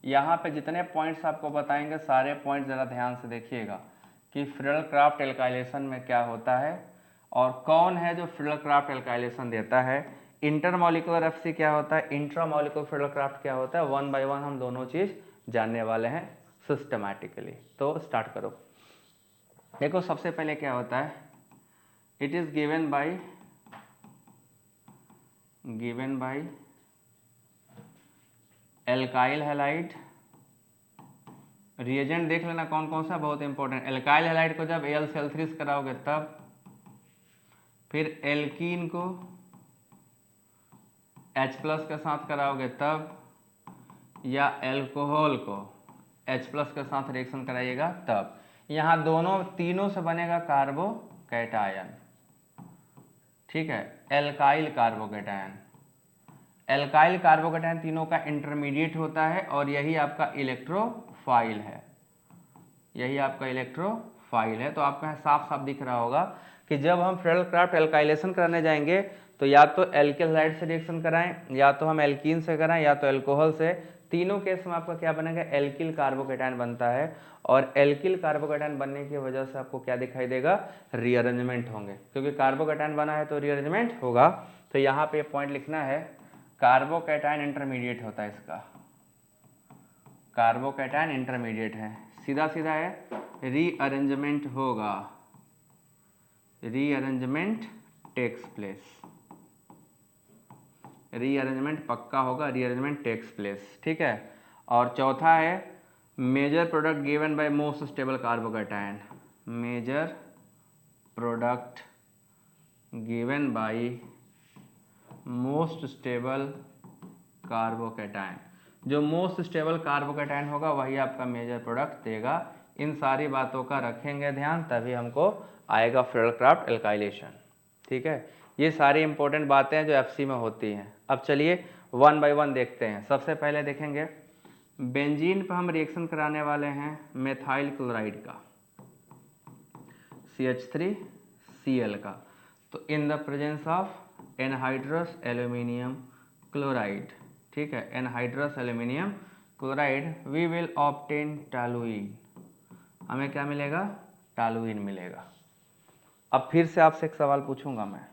यहाँ पे जितने पॉइंट्स आपको बताएंगे सारे पॉइंट ज़रा ध्यान से देखिएगा कि फ्रेडल-क्राफ्ट एल्काइलेशन में क्या होता है और कौन है जो फ्रेडल-क्राफ्ट एल्काइलेशन देता है। इंटरमॉलिक्यूलर FC क्या होता है, इंट्रामॉलिक्यूलर फ्रेडल-क्राफ्ट क्या होता है, 1 बाय 1 हम दोनों चीज़ जानने वाले हैं सिस्टमैटिकली। तो स्टार्ट करो। देखो सबसे पहले क्या होता है, it is given by alkyl halide. Reagent देख लेना कौन कौन सा, बहुत इंपॉर्टेंट। एल्काइल हैलाइड को जब AlCl3 कराओगे तब, फिर एल्कीन को H+ के साथ कराओगे तब, या एल्कोहल को H+ के साथ रिएक्शन कराइएगा तब। यहाँ दोनों तीनों से बनेगा कार्बोकैटायन, ठीक है, एल्काइल कार्बोकैटायन। एल्काइल कार्बोकैटायन तीनों का इंटरमीडिएट होता है और यही आपका इलेक्ट्रोफाइल है, यही आपका इलेक्ट्रोफाइल है। तो आपको यहाँ साफ साफ दिख रहा होगा कि जब हम फ्रेडल-क्राफ्ट एल्काइलेशन कराने जाएंगे तो या तो एल्किल हैलाइड से रिएक्शन कराएं, या तो हम एल्कीन से कराएं, या तो एल्कोहल से। तीनों केस में आपका क्या बनेगा, एल्किल कार्बोकैटायन बनता है। और एल्किल कार्बोकैटायन बनने की वजह से आपको क्या दिखाई देगा, रीअरेंजमेंट होंगे, क्योंकि कार्बोकैटायन बना है तो रीअरेंजमेंट होगा। तो यहाँ पे पॉइंट लिखना है, कार्बोकैटायन इंटरमीडिएट होता है इसका, कार्बोकैटायन इंटरमीडिएट है, सीधा सीधा है, रीअरेंजमेंट होगा, रीअरेंजमेंट टेक्स प्लेस, रीअरेंजमेंट पक्का होगा, रीअरेंजमेंट टेक्स प्लेस, ठीक है। और चौथा है major product given by most stable carbocation, major product given by most stable carbocation. जो मोस्ट स्टेबल कार्बोकैटायन होगा वही आपका मेजर प्रोडक्ट देगा। इन सारी बातों का रखेंगे ध्यान, तभी हमको आएगा फ्रेडल-क्राफ्ट एल्काइलेशन, ठीक है। ये सारी इंपॉर्टेंट बातें हैं जो FC में होती हैं। अब चलिए 1 बाय 1 देखते हैं। सबसे पहले देखेंगे बेंजीन पर हम रिएक्शन कराने वाले हैं मेथाइल क्लोराइड का, CH3Cl का। तो in the presence of anhydrous aluminium chloride, ठीक है, anhydrous aluminium chloride, we will obtain toluene. हमें क्या मिलेगा, टॉलुइन मिलेगा। अब फिर से आपसे एक सवाल पूछूंगा मैं,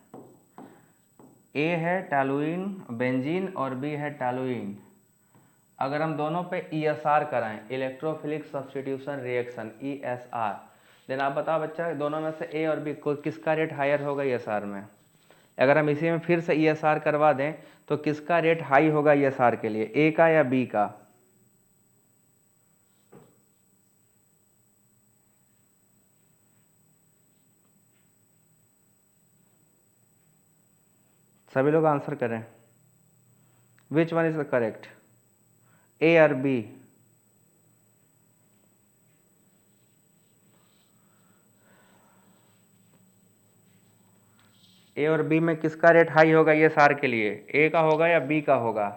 A है टॉलुइन बेंजीन और B है टॉलुइन। अगर हम दोनों पे ESR कराएं, electrophilic substitution reaction, ESR, then आप बताओ बच्चा दोनों में से A और B को किसका रेट हायर होगा ESR में। अगर हम इसी में फिर से ESR करवा दें तो किसका रेट हाई होगा ESR के लिए, A का या B का। सभी लोग आंसर करें, which one is the correct, A और बी? ए और बी में किसका रेट हाई होगा ये सार के लिए, ए का होगा या बी का होगा?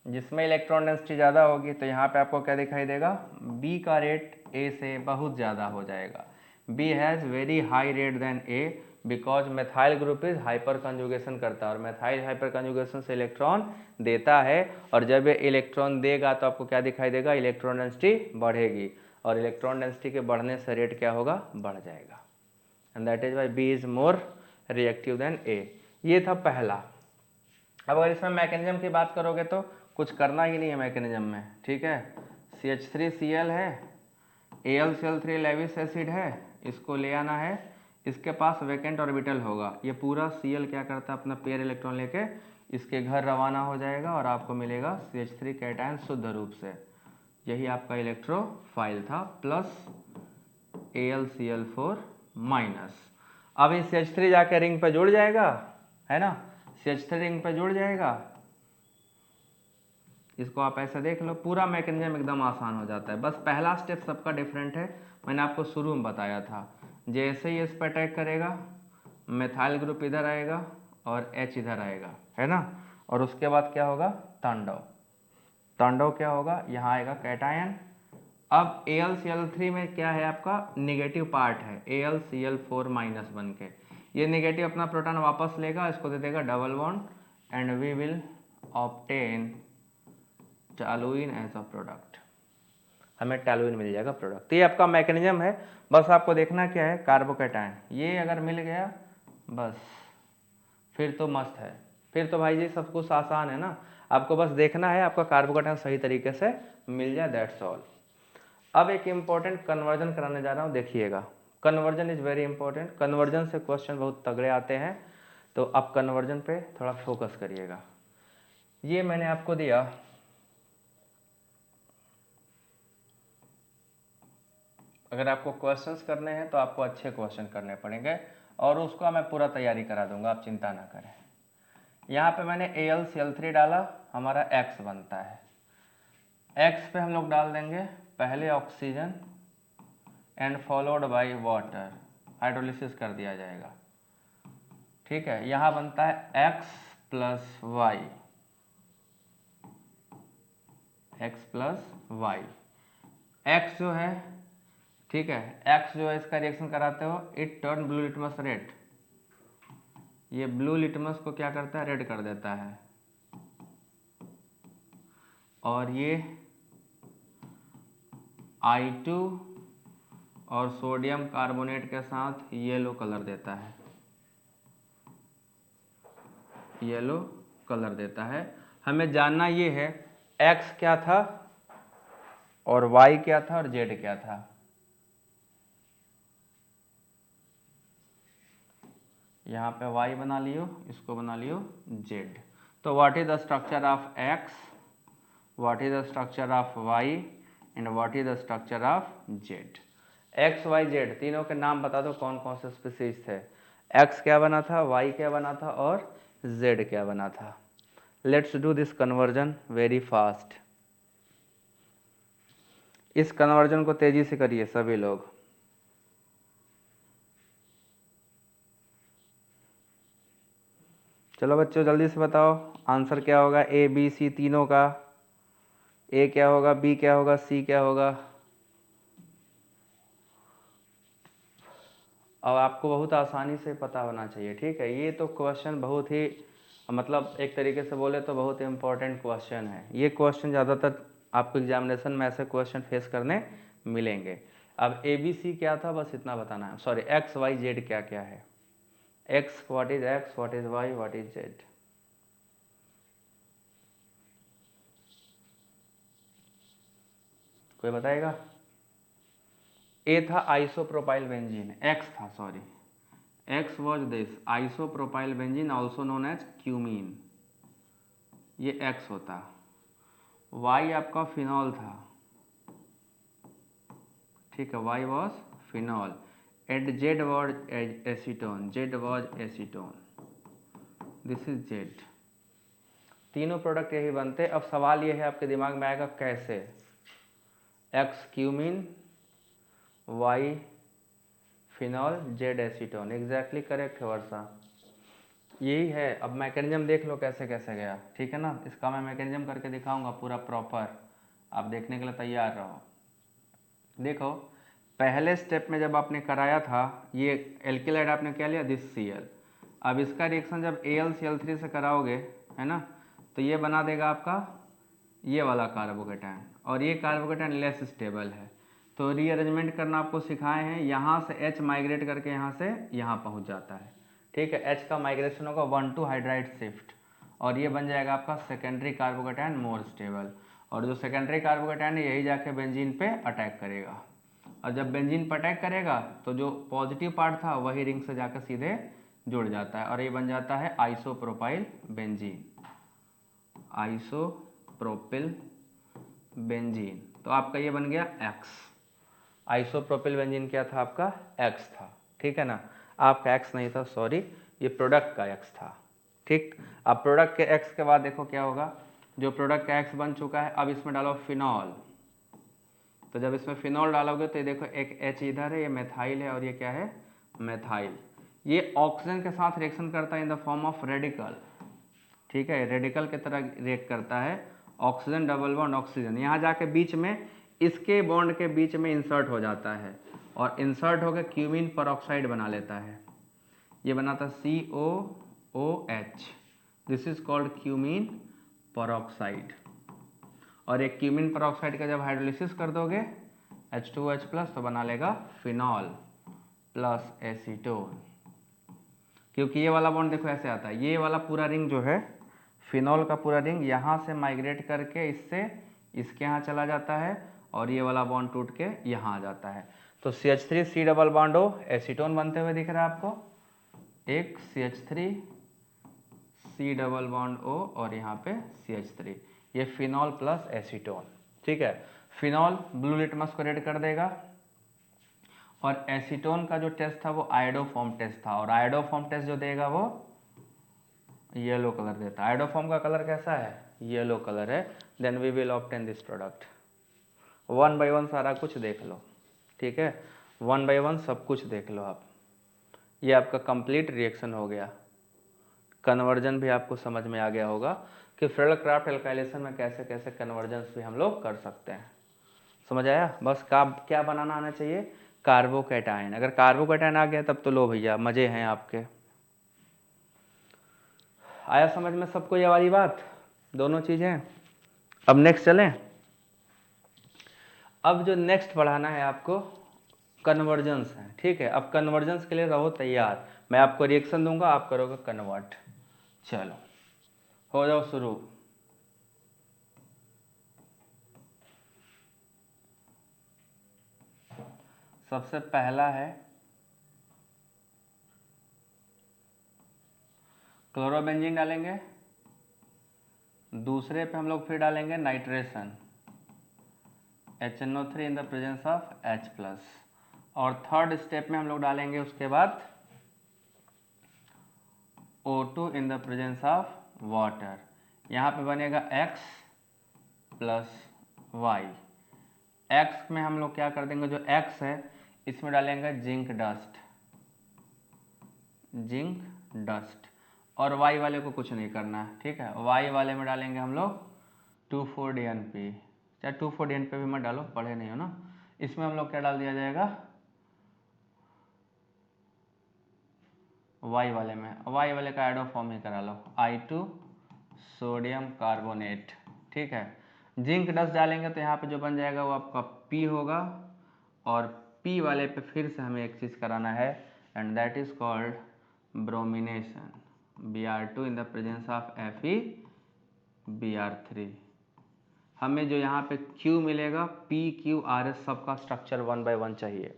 जिसमें इलेक्ट्रॉन डेंसिटी ज़्यादा होगी तो यहाँ पे आपको क्या दिखाई देगा, बी का रेट ए से बहुत ज़्यादा हो जाएगा। B has very high rate than A because methyl group is hyper conjugation करता है और मेथाइल हाइपर कंजुगेशन से इलेक्ट्रॉन देता है, और जब ये इलेक्ट्रॉन देगा तो आपको क्या दिखाई देगा, इलेक्ट्रॉन डेंसिटी बढ़ेगी, और इलेक्ट्रॉन डेंसिटी के बढ़ने से रेट क्या होगा, बढ़ जाएगा। And that is why B is more reactive than A. ये था पहला। अब अगर इसमें मैकेनिज्म की बात करोगे तो कुछ करना ही नहीं है मैकेनिज्म में, ठीक है। CH3Cl है, AlCl3 लेविस एसिड है, इसको ले आना है, इसके पास वैकेंट ऑर्बिटल होगा, ये पूरा Cl क्या करता है, अपना पेयर इलेक्ट्रॉन लेके इसके घर रवाना हो जाएगा और आपको मिलेगा CH3 कैटायन शुद्ध रूप से। यही आपका इलेक्ट्रोफाइल था, प्लस AlCl4 माइनस। अब ये CH3 जाके रिंग पे जुड़ जाएगा, है ना, CH3 रिंग पे जुड़ जाएगा। इसको आप ऐसे देख लो, पूरा मैकेनिज्म एकदम आसान हो जाता है। बस पहला स्टेप सबका डिफरेंट है, मैंने आपको शुरू में बताया था। जैसे ही इस पर अटैक करेगा, मेथाइल ग्रुप इधर आएगा और H इधर आएगा, है ना, और उसके बाद क्या होगा, तांडव। तांडव क्या होगा, यहाँ आएगा कैटायन। अब AlCl3 में क्या है, आपका निगेटिव पार्ट है, AlCl4 माइनस बन के ये निगेटिव अपना प्रोटॉन वापस लेगा, इसको दे देगा double bond, and we will obtain toluene as a product, हमें टॉलुइन मिल जाएगा प्रोडक्ट। तो ये आपका मैकेनिज्म है, बस आपको देखना क्या है, कार्बोकैटायन ये अगर मिल गया बस फिर तो मस्त है, फिर तो भाई जी सब कुछ आसान है ना। आपको बस देखना है आपका कार्बोकैटायन सही तरीके से मिल जाए, दैट्स ऑल। अब एक इंपॉर्टेंट कन्वर्जन कराने जा रहा हूँ, देखिएगा, conversion is very important, conversion से क्वेश्चन बहुत तगड़े आते हैं, तो आप कन्वर्जन पे थोड़ा फोकस करिएगा। ये मैंने आपको दिया, अगर आपको क्वेश्चंस करने हैं तो आपको अच्छे क्वेश्चन करने पड़ेंगे, और उसका मैं पूरा तैयारी करा दूंगा, आप चिंता ना करें। यहाँ पे मैंने AlCl3 डाला, हमारा X बनता है, X पे हम लोग डाल देंगे पहले oxygen and followed by water, hydrolysis कर दिया जाएगा, ठीक है। यहाँ बनता है X plus Y, X plus Y, X जो है, ठीक है, X जो है इसका रिएक्शन कराते हो, it turn blue litmus red, ये ब्लू लिटमस को क्या करता है, रेड कर देता है, और ये I2 और सोडियम कार्बोनेट के साथ येलो कलर देता है, येलो कलर देता है। हमें जानना ये है X क्या था और Y क्या था और Z क्या था। यहाँ पे Y बना लियो, इसको बना लियो Z। तो what is the structure of X, what is the structure of Y and what is the structure of Z। X Y Z तीनों के नाम बता दो, कौन कौन से स्पीसीज थे, X क्या बना था, Y क्या बना था और Z क्या बना था। Let's do this conversion very fast. इस कन्वर्जन को तेजी से करिए सभी लोग। चलो बच्चों जल्दी से बताओ आंसर क्या होगा, ए बी सी तीनों का, ए क्या होगा, बी क्या होगा, सी क्या होगा। अब आपको बहुत आसानी से पता होना चाहिए, ठीक है। ये तो क्वेश्चन बहुत ही, मतलब एक तरीके से बोले तो बहुत इंपॉर्टेंट क्वेश्चन है। ये क्वेश्चन ज़्यादातर आपको एग्जामिनेशन में ऐसे क्वेश्चन फेस करने मिलेंगे। अब ए बी सी क्या था बस इतना बताना है, सॉरी एक्स वाई जेड क्या क्या है, X what is X, what is Y, what is Z. कोई बताएगा। ए था आइसोप्रोपाइल बेंजीन, एक्स था sorry, X was this isopropyl benzene also known as cumene, ये एक्स होता। वाई आपका फिनॉल था, ठीक है, Y was phenol. and Z was acetone, Z was acetone, this is Z। तीनों प्रोडक्ट यही बनते। अब सवाल ये है आपके दिमाग में आएगा कैसे, X cumin, Y phenol, Z acetone. Exactly correct है वर्षा, यही है। अब मैकेनिज्म देख लो कैसे कैसे गया, ठीक है ना। इसका मैं मैकेनिज्म करके दिखाऊंगा पूरा प्रॉपर, आप देखने के लिए तैयार रहो। देखो पहले स्टेप में जब आपने कराया था ये एल्किलाइड आपने क्या लिया, दिस Cl। अब इसका रिएक्शन जब AlCl3 से कराओगे, है ना, तो ये बना देगा आपका ये वाला कार्बोकेटायन, और ये कार्बोकेटायन लेस स्टेबल है। तो रीअरेंजमेंट करना आपको सिखाए हैं, यहाँ से H माइग्रेट करके यहाँ से यहाँ पहुँच जाता है, ठीक है। H का माइग्रेशन होगा 1 हाइड्राइड शिफ्ट, और ये बन जाएगा आपका सेकेंडरी कार्बोकेटायन मोर स्टेबल। और जो सेकेंडरी कार्बोकेटायन है यही जाके बेंजीन पे अटैक करेगा, और जब बेंजीन पर अटैक करेगा तो जो पॉजिटिव पार्ट था वही रिंग से जाकर सीधे जुड़ जाता है, और ये बन जाता है आइसोप्रोपाइल बेंजीन, आइसोप्रोपिल बेंजीन। तो आपका ये बन गया X। आइसोप्रोपिल बेंजीन क्या था आपका, X था, ठीक है ना। आपका X नहीं था, सॉरी, ये प्रोडक्ट का X था, ठीक। अब प्रोडक्ट के X के बाद देखो क्या होगा, जो प्रोडक्ट का X बन चुका है, अब इसमें डालो फिनॉल। तो जब इसमें फिनॉल डालोगे तो ये देखो एक H इधर है, ये मेथाइल है, और ये क्या है, मेथाइल। ये ऑक्सीजन के साथ रिएक्शन करता है in the form of radical, ठीक है, रेडिकल की तरह रिएक्ट करता है। ऑक्सीजन डबल बॉन्ड ऑक्सीजन यहाँ जाके बीच में इसके बॉन्ड के बीच में इंसर्ट हो जाता है, और इंसर्ट होकर क्यूमीन परऑक्साइड बना लेता है। ये बनाता COOH, this is called cumene peroxide. और एक क्यूमीन परऑक्साइड का जब हाइड्रोलिसिस कर दोगे H2OH+ तो बना लेगा फिनॉल प्लस एसीटोन। क्योंकि ये वाला बॉन्ड देखो ऐसे आता है, ये वाला पूरा रिंग जो है फिनॉल का पूरा रिंग यहाँ से माइग्रेट करके इससे इसके यहाँ चला जाता है, और ये वाला बॉन्ड टूट के यहाँ आ जाता है। तो CH3 double bond O acetone बनते हुए दिख रहा है आपको, एक CH3 डबल बॉन्ड O और यहाँ पे CH3, ये फिनॉल प्लस एसीटोन, ठीक है। फिनॉल ब्लू लिटमस को रेड कर देगा, और एसीटोन का जो टेस्ट था वो आयोडोफॉर्म टेस्ट था, और आयोडोफॉर्म टेस्ट जो देगा वो येलो कलर देता है। आयोडोफॉर्म का कलर कैसा है, येलो कलर है। Then we will obtain this product. 1 by 1 सारा कुछ देख लो, ठीक है, 1 बाय 1 सब कुछ देख लो आप। ये आपका कंप्लीट रिएक्शन हो गया। कन्वर्जन भी आपको समझ में आ गया होगा कि फ्रेडल-क्राफ्ट एल्काइलेशन में कैसे कैसे कन्वर्जन्स भी हम लोग कर सकते हैं। समझ आया। बस क्या बनाना आना चाहिए, कार्बोकैटायन। अगर कार्बोकैटायन आ गया तब तो लो भैया मजे हैं आपके। आया समझ में सबको ये वाली बात, दोनों चीजें। अब नेक्स्ट चलें। अब जो नेक्स्ट पढ़ाना है आपको कन्वर्जेंस है, ठीक है। अब कन्वर्जेंस के लिए रहो तैयार, मैं आपको रिएक्शन दूंगा, आप करोगे कन्वर्ट। चलो हो जाओ शुरू। सबसे पहला है क्लोरोबेंजीन डालेंगे, दूसरे पे हम लोग फिर डालेंगे nitration HNO3 in the presence of H+, और थर्ड स्टेप में हम लोग डालेंगे उसके बाद O2 in the presence of water. यहाँ पे बनेगा X प्लस Y। X में हम लोग क्या कर देंगे, जो X है इसमें डालेंगे जिंक डस्ट, और Y वाले को कुछ नहीं करना है, ठीक है। Y वाले में डालेंगे हम लोग 2,4-DNP, चाहे 2,4-DNP भी मत डालो, पढ़े नहीं हो ना। इसमें हम लोग क्या डाल दिया जाएगा, Y वाले में, Y वाले का एडो फॉर्म ही करा लो, I2 सोडियम कार्बोनेट, ठीक है। जिंक डस्ट डालेंगे तो यहाँ पे जो बन जाएगा वो आपका P होगा, और P वाले पे फिर से हमें एक चीज़ कराना है, and that is called bromination, Br2 in the presence of FeBr3। हमें जो यहाँ पे Q मिलेगा, PQRS, सबका स्ट्रक्चर 1 बाय 1 चाहिए,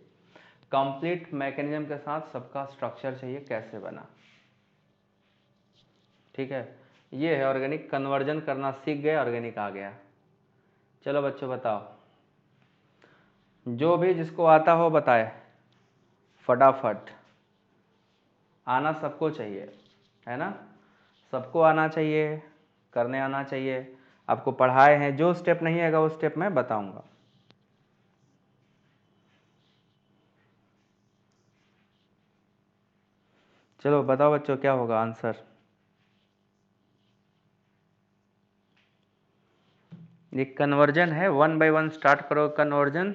कंप्लीट मैकेनिज्म के साथ सबका स्ट्रक्चर चाहिए कैसे बना, ठीक है। ये है ऑर्गेनिक, कन्वर्जन करना सीख गए, ऑर्गेनिक आ गया। चलो बच्चों बताओ, जो भी जिसको आता हो बताए फटाफट आना सबको चाहिए, है ना, सबको आना चाहिए, करने आना चाहिए। आपको पढ़ाए हैं, जो स्टेप नहीं आएगा वो स्टेप मैं बताऊंगा। चलो बताओ बच्चों क्या होगा आंसर। ये कन्वर्जन है, 1 बाय 1 स्टार्ट करो कन्वर्जन।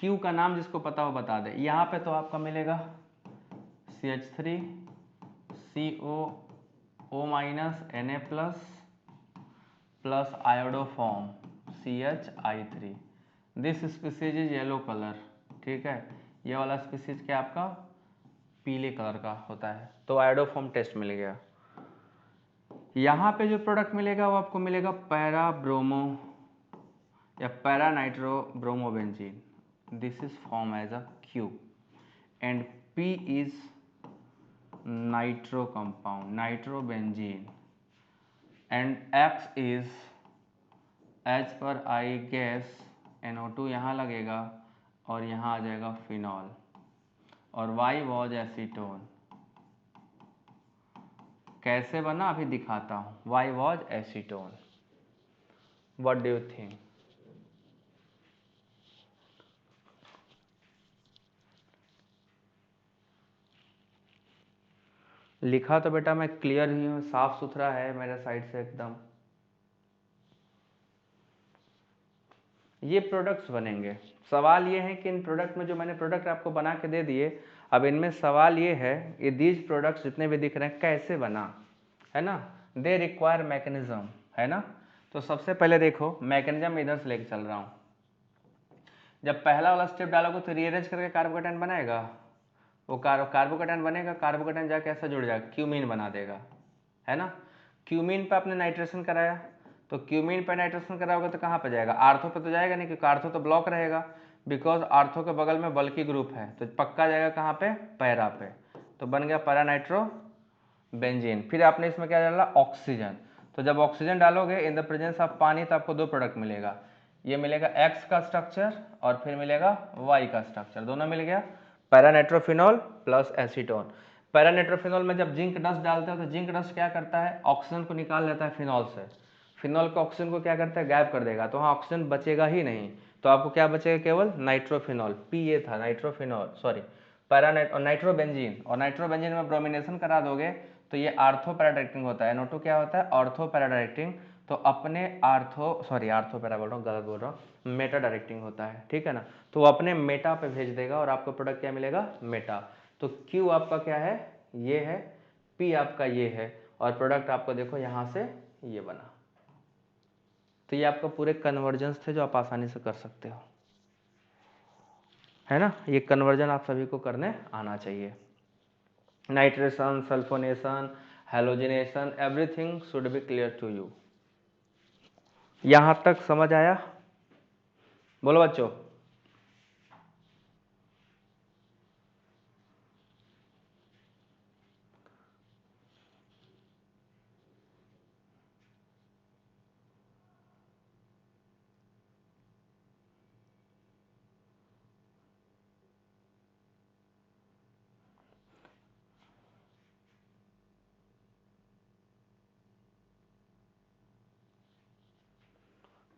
क्यू का नाम जिसको पता हो बता दे। यहाँ पे तो आपका मिलेगा CH3 CO minus Na plus iodoform CHI3। This species is yellow colour, ठीक है। ये वाला स्पीसीज क्या आपका पीले कलर का होता है। तो आयोडोफॉर्म टेस्ट मिल गया। यहाँ पे जो प्रोडक्ट मिलेगा वो आपको मिलेगा पैरा ब्रोमो या para nitro bromobenzene. This is form as a Q and P is nitro compound nitrobenzene and X is as per I gas NO2 यहाँ लगेगा और यहाँ आ जाएगा फिनॉल और Y वॉज एसीटोन। कैसे बना अभी दिखाता हूँ। Y was acetone. What do you think? लिखा तो बेटा मैं क्लियर ही हूँ, साफ सुथरा है मेरे साइड से एकदम। ये प्रोडक्ट्स बनेंगे। सवाल ये है कि इन प्रोडक्ट में जो मैंने प्रोडक्ट आपको बना के दे दिए, अब इनमें सवाल ये है ये दीज प्रोडक्ट्स जितने भी दिख रहे हैं कैसे बना, है ना। दे रिक्वायर मैकेनिज्म, है ना। तो सबसे पहले देखो मैकेनिज्म इधर से लेके चल रहा हूँ। जब पहला वाला स्टेप डालोगे तो रीअरेंज करके कार्बोकेटाइन बनाएगा, वो कार्बोकेटाइन बनेगा, कार्बोकेटाइन जाके ऐसा जुड़ जाएगा, क्यूमीन बना देगा, है ना। क्यूमीन पे आपने नाइट्रेशन कराया, तो क्यूमीन पे नाइट्रेशन कराओगे तो कहाँ पे जाएगा, आर्थो पे तो जाएगा नहीं, क्योंकि आर्थो तो ब्लॉक रहेगा, बिकॉज आर्थो के बगल में बल्कि ग्रुप है, तो पक्का जाएगा कहाँ पे, पैरा पे। तो बन गया पैरा नाइट्रो बेंजीन। फिर आपने इसमें क्या डाला, ऑक्सीजन। तो जब ऑक्सीजन डालोगे इन द प्रेजेंस ऑफ पानी तो आपको दो प्रोडक्ट मिलेगा, ये मिलेगा X का स्ट्रक्चर और फिर मिलेगा Y का स्ट्रक्चर, दोनों मिल गया पैरानाइट्रोफिनॉल प्लस एसीटोन। पैरानाइट्रोफिनॉल में जब जिंक डस्ट डालते हो तो जिंक डस्ट क्या करता है, ऑक्सीजन को निकाल लेता है फिनॉल से, फिनॉल का ऑक्सीजन को क्या करता है, गायब कर देगा, तो वहाँ ऑक्सीजन बचेगा ही नहीं, तो आपको क्या बचेगा, केवल नाइट्रोफिनॉल। P ये था नाइट्रोफिनॉल, सॉरी नाइट्रोबेंजीन, और नाइट्रोबेंजीन में ब्रोमिनेशन करा दोगे तो ये आर्थो पैराडायरेक्टिंग होता है। NO2 क्या होता है, ऑर्थो पैराडायरेक्टिंग। तो अपने आर्थो पैरा बोल रहा हूँ, गलत बोल रहा हूँ, मेटा डायरेक्टिंग होता है, ठीक है ना। तो वो अपने मेटा पे भेज देगा और आपको प्रोडक्ट क्या मिलेगा, मेटा। तो Q आपका क्या है, ये है, P आपका ये है, और प्रोडक्ट आपको देखो यहाँ से ये बना। तो ये आपका पूरे कन्वर्जन्स थे जो आप आसानी से कर सकते हो, है ना। ये कन्वर्जन आप सभी को करने आना चाहिए। Nitration, sulphonation, halogenation, everything should be clear to you. यहां तक समझ आया, बोलो बच्चों।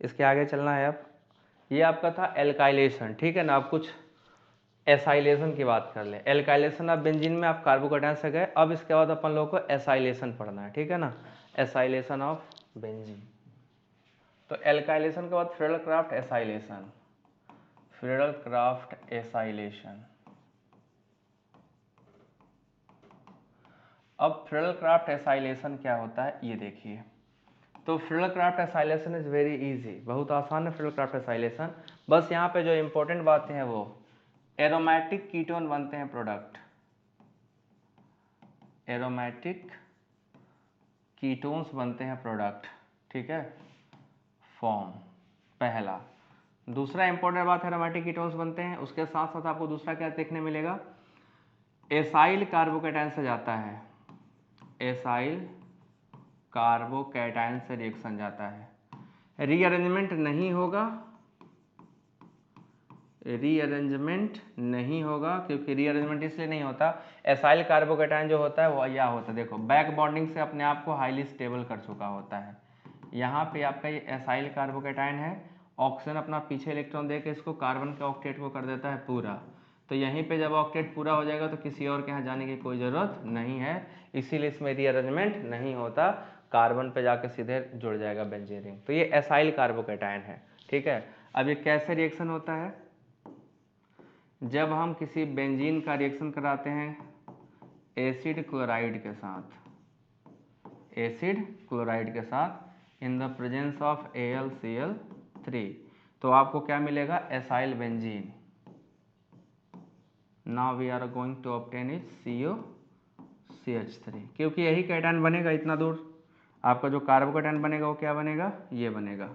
इसके आगे चलना है अब। ये आपका था एल्काइलेशन, ठीक है ना। अब कुछ एसाइलेशन की बात कर लें। एल्काइलेशन ऑफ बेंजीन में आप कार्बोकेटाइन से गए, अब इसके बाद अपन लोग को एसाइलेशन पढ़ना है, ठीक है ना। Acylation of benzene. तो एल्काइलेशन के बाद Friedel Crafts acylation, Friedel Crafts acylation. अब फ्रेडल क्राफ्ट एसाइलेशन क्या होता है ये देखिए। तो Friedel Crafts acylation is very easy, बहुत आसान है फ्रेडल क्राफ्ट एसाइलेशन। बस यहाँ पे जो इंपॉर्टेंट बातें हैं वो एरोमेटिक कीटोन बनते हैं प्रोडक्ट, एरोमेटिक कीटोन्स बनते हैं प्रोडक्ट, ठीक है, फॉर्म पहला। दूसरा इंपॉर्टेंट बात है एरोमेटिक कीटोन्स बनते हैं, उसके साथ साथ आपको दूसरा क्या देखने मिलेगा, एसाइल कार्बोकेटाइन से जाता है, एसाइल कार्बोकेटाइन से रिएक्शन जाता है, रीअरेंजमेंट नहीं होगा, रीअरेंजमेंट नहीं होगा, क्योंकि रीअरेंजमेंट इसलिए नहीं होता, एसाइल कार्बोकेटायन जो होता है वो यह होता है, देखो बैक बॉन्डिंग से अपने आप को हाईली स्टेबल कर चुका होता है। यहाँ पे आपका ये एसाइल कार्बोकेटायन है, ऑक्सीजन अपना पीछे इलेक्ट्रॉन देके इसको कार्बन के ऑक्टेट को कर देता है पूरा। तो यहीं पे जब ऑक्टेट पूरा हो जाएगा तो किसी और के यहाँ जाने की कोई ज़रूरत नहीं है, इसीलिए इसमें रीअरेंजमेंट नहीं होता, कार्बन पे जाके सीधे जुड़ जाएगा बेंजीन रिंग। तो ये एसाइल कार्बोकेटायन है, ठीक है। अब ये कैसे रिएक्शन होता है, जब हम किसी बेंजीन का रिएक्शन कराते हैं एसिड क्लोराइड के साथ, एसिड क्लोराइड के साथ इन द प्रेजेंस ऑफ AlCl3, तो आपको क्या मिलेगा, acyl benzene. Now we are going to obtain is COCH3, क्योंकि यही कैटायन बनेगा, इतना दूर आपका जो कार्बोकेटायन बनेगा वो क्या बनेगा, ये बनेगा,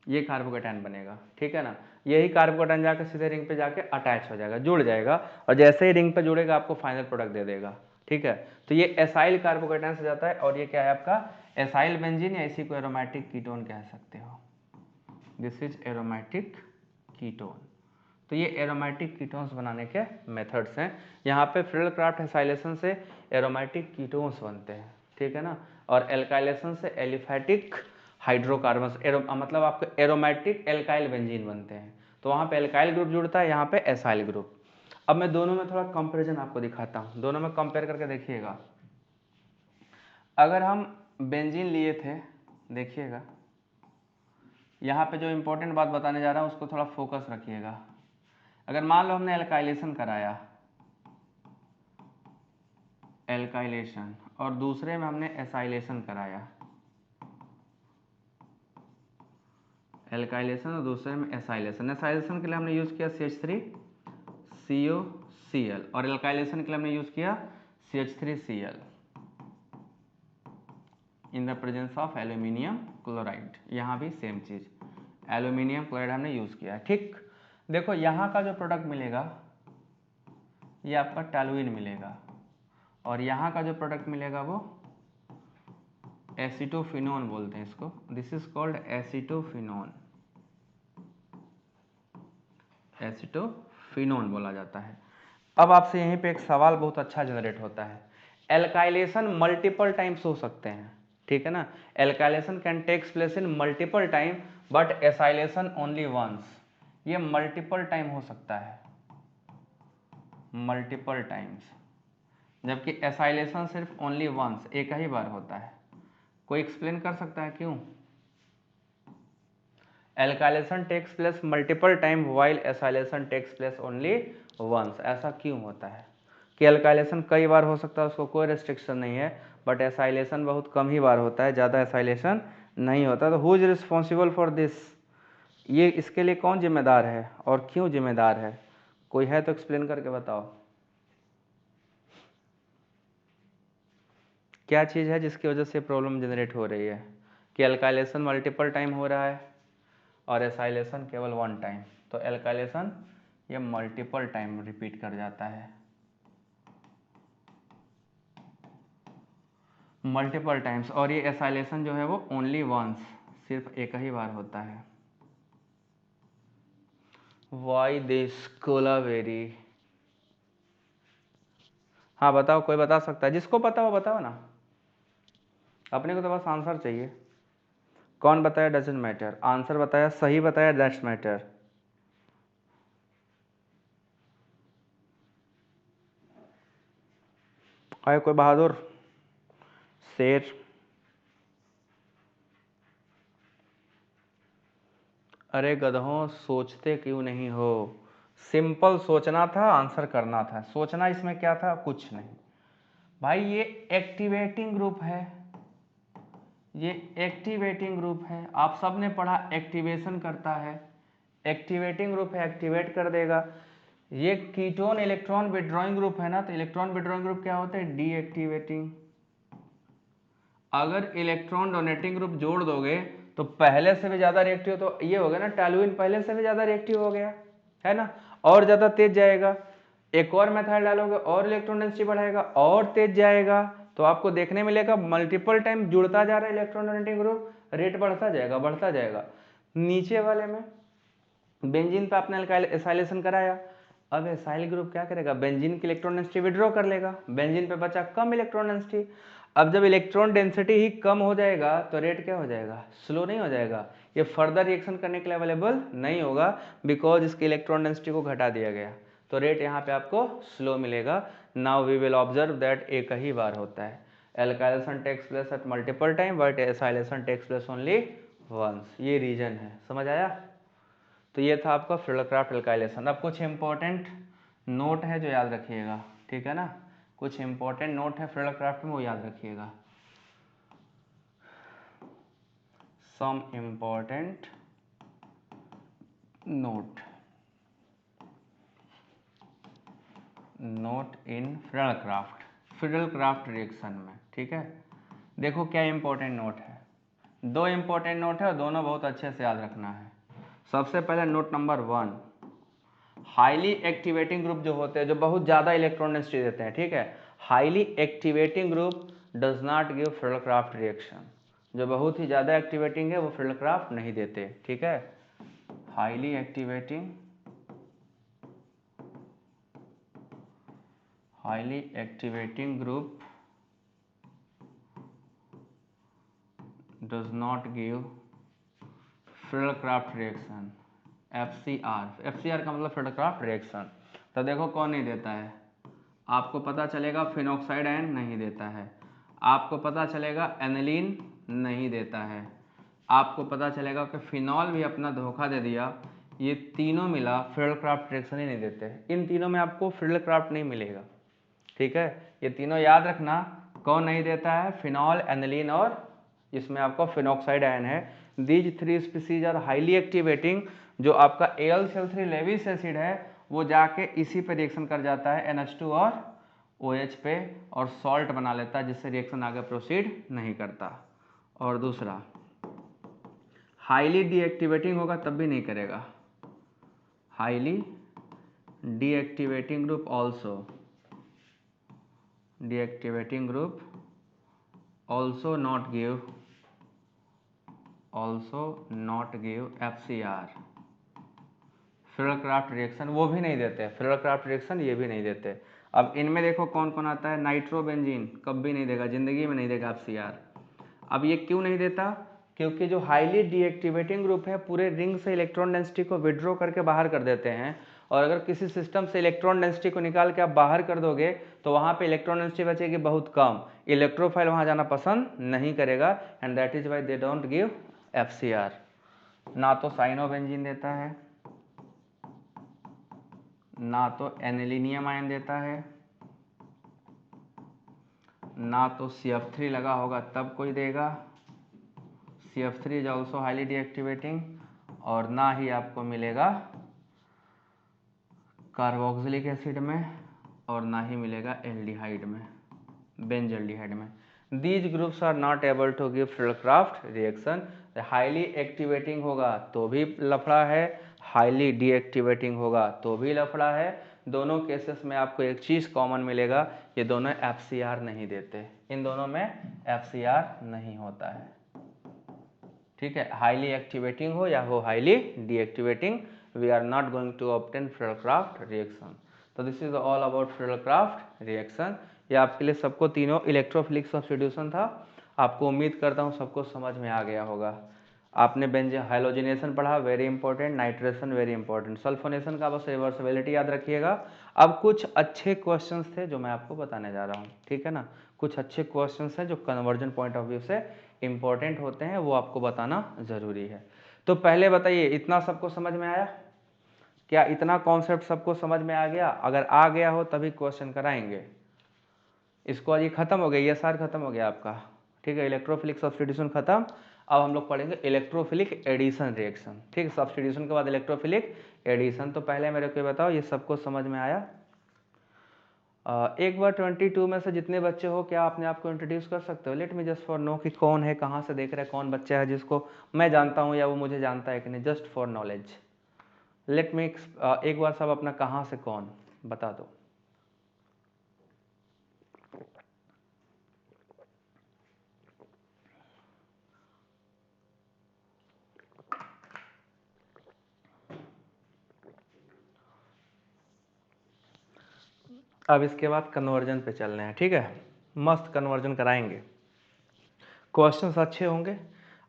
ये कार्बोकेटायन बनेगा, ठीक है ना। यही कार्बोकेटायन जाकर सीधे रिंग पे जाके अटैच हो जाएगा, जुड़ जाएगा, और जैसे ही रिंग पे जुड़ेगा आपको फाइनल प्रोडक्ट दे देगा, ठीक है। तो ये एसाइल कार्बोकेटायन से जाता है, और ये क्या है आपका एसाइल बेंजीन, या इसी को एरोमेटिक कीटोन कह सकते हो, दिस इज एरोमेटिक कीटोन। तो ये एरोमेटिक कीटोन्स बनाने के मेथड्स हैं। यहाँ पे फ्रिडल-क्राफ्ट एसाइलेशन से एरोमेटिक कीटोन्स बनते हैं, ठीक है ना, और एल्काइलेशन से एलिफैटिक हाइड्रोकार्बन्स, मतलब आपके एरोमेटिक एल्काइल बेंजीन बनते हैं। तो वहाँ पे एल्काइल ग्रुप जुड़ता है, यहाँ पे एसाइल ग्रुप। अब मैं दोनों में थोड़ा कंपेरिजन आपको दिखाता हूँ, दोनों में कंपेयर करके देखिएगा। अगर हम बेंजीन लिए थे, देखिएगा यहाँ पे जो इंपॉर्टेंट बात बताने जा रहा हूँ उसको थोड़ा फोकस रखिएगा। अगर मान लो हमने एल्काइलेशन कराया, एल्काइलेशन, और दूसरे में हमने एसाइलेशन कराया, एल्काइलेशन, और दूसरे में एसाइलेशन। एसाइलेशन के लिए हमने यूज़ किया CH3COCl, और एल्काइलेशन के लिए हमने यूज़ किया CH3Cl in the presence of aluminium chloride. यहाँ भी सेम चीज़, एल्यूमिनियम क्लोराइड हमने यूज़ किया है, ठीक। देखो यहाँ का जो प्रोडक्ट मिलेगा ये आपका टैलुइन मिलेगा, और यहाँ का जो प्रोडक्ट मिलेगा वो एसीटोफिनोन बोलते हैं इसको, this is called acetophenone, acetophenone बोला जाता है। अब आपसे यहीं पे एक सवाल बहुत अच्छा जनरेट होता है, एल्काइलेशन मल्टीपल टाइम्स हो सकते हैं, ठीक है ना, alkylation can takes place in multiple time but acylation only once. ये मल्टीपल टाइम हो सकता है, मल्टीपल टाइम्स, जबकि एसाइलेशन सिर्फ ओनली वंस, एक ही बार होता है। कोई एक्सप्लेन कर सकता है क्यों? Alkylation takes place multiple time while acylation takes place only once, ऐसा क्यों होता है कि एल्काइलेशन कई बार हो सकता है, उसको कोई रेस्ट्रिक्शन नहीं है, बट एसाइलेशन बहुत कम ही बार होता है, ज़्यादा एसाइलेशन नहीं होता। तो who is responsible for this, ये इसके लिए कौन जिम्मेदार है और क्यों जिम्मेदार है? कोई है तो एक्सप्लेन करके बताओ, क्या चीज़ है जिसकी वजह से प्रॉब्लम जनरेट हो रही है कि एल्काइलेशन मल्टीपल टाइम हो रहा है और एसाइलेशन केवल वन टाइम। तो एल्काइलेशन ये मल्टीपल टाइम रिपीट कर जाता है, मल्टीपल टाइम्स, और ये एसाइलेशन जो है वो ओनली वंस, सिर्फ एक ही बार होता है। वाई दिस कोलावेरी, हाँ बताओ, कोई बता सकता है? जिसको पता वो बताओ ना, अपने को तो बस आंसर चाहिए। कौन बताया? डजंट मैटर, आंसर बताया, सही बताया, दैट्स मैटर। आए कोई बहादुर शेर? अरे गधों, सोचते क्यों नहीं हो? सिंपल सोचना था, आंसर करना था। सोचना इसमें क्या था? कुछ नहीं भाई, ये एक्टिवेटिंग ग्रुप है, ये एक्टिवेटिंग ग्रुप है। आप सब ने पढ़ा एक्टिवेशन करता है, एक्टिवेटिंग ग्रुप है, एक्टिवेट कर देगा। ये कीटोन इलेक्ट्रॉन विड्रॉइंग ग्रुप है ना, तो इलेक्ट्रॉन विड्रॉइंग ग्रुप क्या होता है? डीएक्टिवेटिंग। अगर इलेक्ट्रॉन डोनेटिंग ग्रुप जोड़ दोगे तो पहले से भी ज्यादा रिएक्टिव, तो ये हो गया ना, टैलुइन पहले से भी ज्यादा रिएक्टिव हो गया है ना, और ज्यादा तेज जाएगा। एक और मेथड डालोगे और इलेक्ट्रॉन डेंसिटी बढ़ाएगा और तेज जाएगा, तो आपको देखने मिलेगा मल्टीपल टाइम जुड़ता जा रहा है इलेक्ट्रॉन डोनेटिंग ग्रुप, रेट बढ़ता जाएगा, बढ़ता जाएगा। नीचे वाले में बेंजीन पे आपने एसाइलेशन कराया, अब एसाइल ग्रुप क्या करेगा, बेंजीन की इलेक्ट्रॉन डेंसिटी विड्रॉ कर लेगा, बेंजीन पे बचा कम इलेक्ट्रॉन डेंसिटी। अब जब इलेक्ट्रॉन डेंसिटी ही कम हो जाएगा तो रेट क्या हो जाएगा, स्लो नहीं हो जाएगा, ये फर्दर रिएक्शन करने के लिए अवेलेबल नहीं होगा, बिकॉज इसकी इलेक्ट्रॉन डेंसिटी को घटा दिया गया, तो रेट यहाँ पे आपको स्लो मिलेगा। Now we will observe that एक ही बार होता है, alkylation takes place at multiple time but acylation takes place only once, ये रीजन है, समझ आया। तो ये था आपका फ्रिडलक्राफ्ट एल्काइलेशन। अब कुछ इंपॉर्टेंट नोट है जो याद रखिएगा, ठीक है ना, कुछ इंपॉर्टेंट नोट है फ्रिडलक्राफ्ट में, वो याद रखिएगा। सम इंपॉर्टेंट नोट इन फ्रिडलक्राफ्ट रिएक्शन में, ठीक है। देखो क्या इंपॉर्टेंट नोट है, दो इंपॉर्टेंट नोट है और दोनों बहुत अच्छे से याद रखना है। सबसे पहले note number 1, highly activating group जो होते हैं, जो बहुत ज़्यादा इलेक्ट्रॉन डेंसिटी देते हैं, ठीक है, highly activating group does not give Friedel Crafts reaction, जो बहुत ही ज़्यादा एक्टिवेटिंग है वो फ्रिडलक्राफ्ट नहीं देते, ठीक है। Highly activating group does not give Friedel Crafts reaction, FCR का मतलब फ्रिडलक्राफ्ट रिएक्शन। तो देखो कौन नहीं देता है, आपको पता चलेगा फिनॉक्साइड आयन नहीं देता है, आपको पता चलेगा एनिलीन नहीं देता है, आपको पता चलेगा कि फिनॉल भी अपना धोखा दे दिया, ये तीनों मिला फ्रिडलक्राफ्ट रिएक्शन ही नहीं देते, इन तीनों में आपको फ्रिडलक्राफ्ट नहीं मिलेगा, ठीक है। ये तीनों याद रखना, कौन नहीं देता है, फिनॉल, एनिलीन और इसमें आपका फिनॉक्साइड आयन है। These 3 species are highly activating, जो आपका AlCl3 लेविस एसिड है वो जाके इसी पे रिएक्शन कर जाता है NH2 और OH पे और सॉल्ट बना लेता है, जिससे रिएक्शन आगे प्रोसीड नहीं करता। और दूसरा हाईली डीएक्टिवेटिंग होगा तब भी नहीं करेगा, highly deactivating group also not give FCR Friedel Crafts reaction, वो भी नहीं देते, फ्रिडलक्राफ्ट रिएक्शन ये भी नहीं देते। अब इनमें देखो कौन कौन आता है, नाइट्रोबेंजीन कभी नहीं देगा, जिंदगी में नहीं देगा FCR। अब ये क्यों नहीं देता, क्योंकि जो हाईली डीएक्टिवेटिंग ग्रुप है पूरे रिंग से इलेक्ट्रॉन डेंसिटी को विड्रॉ करके बाहर कर देते हैं, और अगर किसी सिस्टम से इलेक्ट्रॉन डेंसिटी को निकाल के आप बाहर कर दोगे तो वहाँ पे इलेक्ट्रॉन डेंसिटी बचेगी बहुत कम, इलेक्ट्रोफाइल वहाँ जाना पसंद नहीं करेगा, and that is why they don't give FCR। ना तो साइनोबेंजीन देता है, ना तो एनिलीनियम आयन देता है, ना तो CF3 लगा होगा तब कोई देगा, CF3 is also highly deactivating, और ना ही आपको मिलेगा कार्बोक्सिलिक एसिड में, और ना ही मिलेगा एल्डिहाइड में, बेंजल्डिहाइड में। These groups are not able to give Friedel Crafts reaction. Highly activating होगा तो भी लफड़ा है, हाईली डीएक्टिवेटिंग होगा तो भी लफड़ा है। दोनों केसेस में आपको एक चीज़ कॉमन मिलेगा, ये दोनों FCR नहीं देते, इन दोनों में FCR नहीं होता है, ठीक है। हाईली एक्टिवेटिंग हो या हो highly deactivating, we are not going to obtain Friedel Crafts reaction. तो this is all about Friedel Crafts reaction. ये आपके लिए सबको तीनों इलेक्ट्रोफिलिक सब्स्टिट्यूशन था, आपको उम्मीद करता हूँ सबको समझ में आ गया होगा। आपने हाइलोजिनेशन पढ़ा, very important, nitration very important, sulphonation का बस रिवर्सिबिलिटी याद रखिएगा। अब कुछ अच्छे क्वेश्चंस थे जो मैं आपको बताने जा रहा हूँ, ठीक है ना, कुछ अच्छे क्वेश्चंस हैं जो कन्वर्जन पॉइंट ऑफ व्यू से इंपॉर्टेंट होते हैं, वो आपको बताना जरूरी है। तो पहले बताइए, इतना सबको समझ में आया, क्या इतना कॉन्सेप्ट सबको समझ में आ गया? अगर आ गया हो तभी क्वेश्चन कराएंगे। इसको आज ये खत्म हो गया, ये सार खत्म हो गया आपका, ठीक है, इलेक्ट्रोफिलिक सब्स्टिट्यूशन खत्म। अब हम लोग पढ़ेंगे इलेक्ट्रोफिलिक एडिशन रिएक्शन, ठीक है, सब्स्टिट्यूशन के बाद इलेक्ट्रोफिलिक एडिशन। तो पहले मेरे को बताओ ये सबको समझ में आया? एक बार 22 में से जितने बच्चे हो, क्या अपने आप को इंट्रोड्यूस कर सकते हो? Let me just for know कि कौन है, कहाँ से देख रहे हैं, कौन बच्चा है जिसको मैं जानता हूँ या वो मुझे जानता है कि नहीं, just for knowledge. Let me एक बार सब अपना कहाँ से कौन बता दो। अब इसके बाद कन्वर्जन पे चलने हैं, ठीक है। मस्त कन्वर्जन कराएंगे, क्वेश्चंस अच्छे होंगे,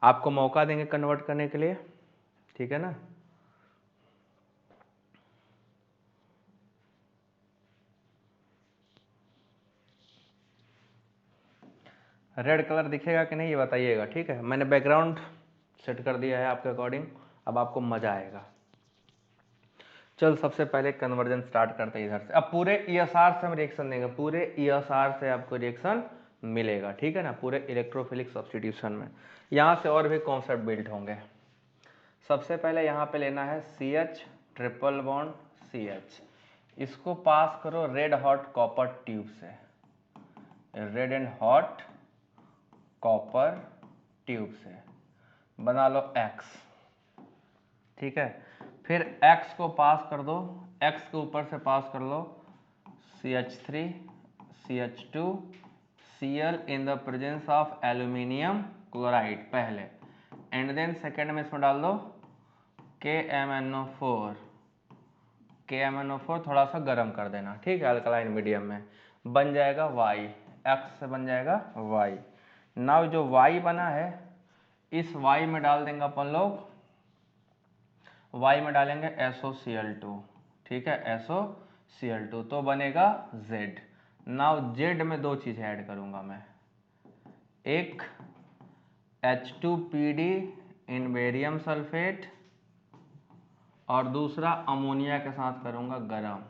आपको मौका देंगे कन्वर्ट करने के लिए, ठीक है ना। रेड कलर दिखेगा कि नहीं ये बताइएगा, ठीक है। मैंने बैकग्राउंड सेट कर दिया है आपके अकॉर्डिंग, अब आपको मजा आएगा। चल सबसे पहले कन्वर्जन स्टार्ट करते हैं इधर से। अब पूरे ESR से हम रिएक्शन देंगे, पूरे ESR से आपको रिएक्शन मिलेगा, ठीक है ना, पूरे इलेक्ट्रोफिलिक सब्स्टिट्यूशन में। यहाँ से और भी कॉन्सेप्ट बिल्ड होंगे। सबसे पहले यहाँ पे लेना है CH ट्रिपल बॉन्ड CH, इसको पास करो रेड हॉट कॉपर ट्यूब से, red and hot copper tube से, बना लो X, ठीक है। फिर X को पास कर दो, X के ऊपर से पास कर लो CH3 CH2 Cl in the presence of aluminium chloride पहले, एंड देन सेकेंड में इसमें डाल दो KMnO4, KMnO4 थोड़ा सा गर्म कर देना, ठीक है, अल्कलाइन मीडियम में, बन जाएगा Y, X से बन जाएगा Y। नाउ जो Y बना है इस Y में डाल देंगे अपन लोग, Y में डालेंगे SOCl2, ठीक है, SOCl2 तो बनेगा Z। नाउ Z में दो चीज़ ऐड करूंगा मैं, एक H2PD इन बेरियम सल्फेट और दूसरा अमोनिया के साथ करूंगा गरम,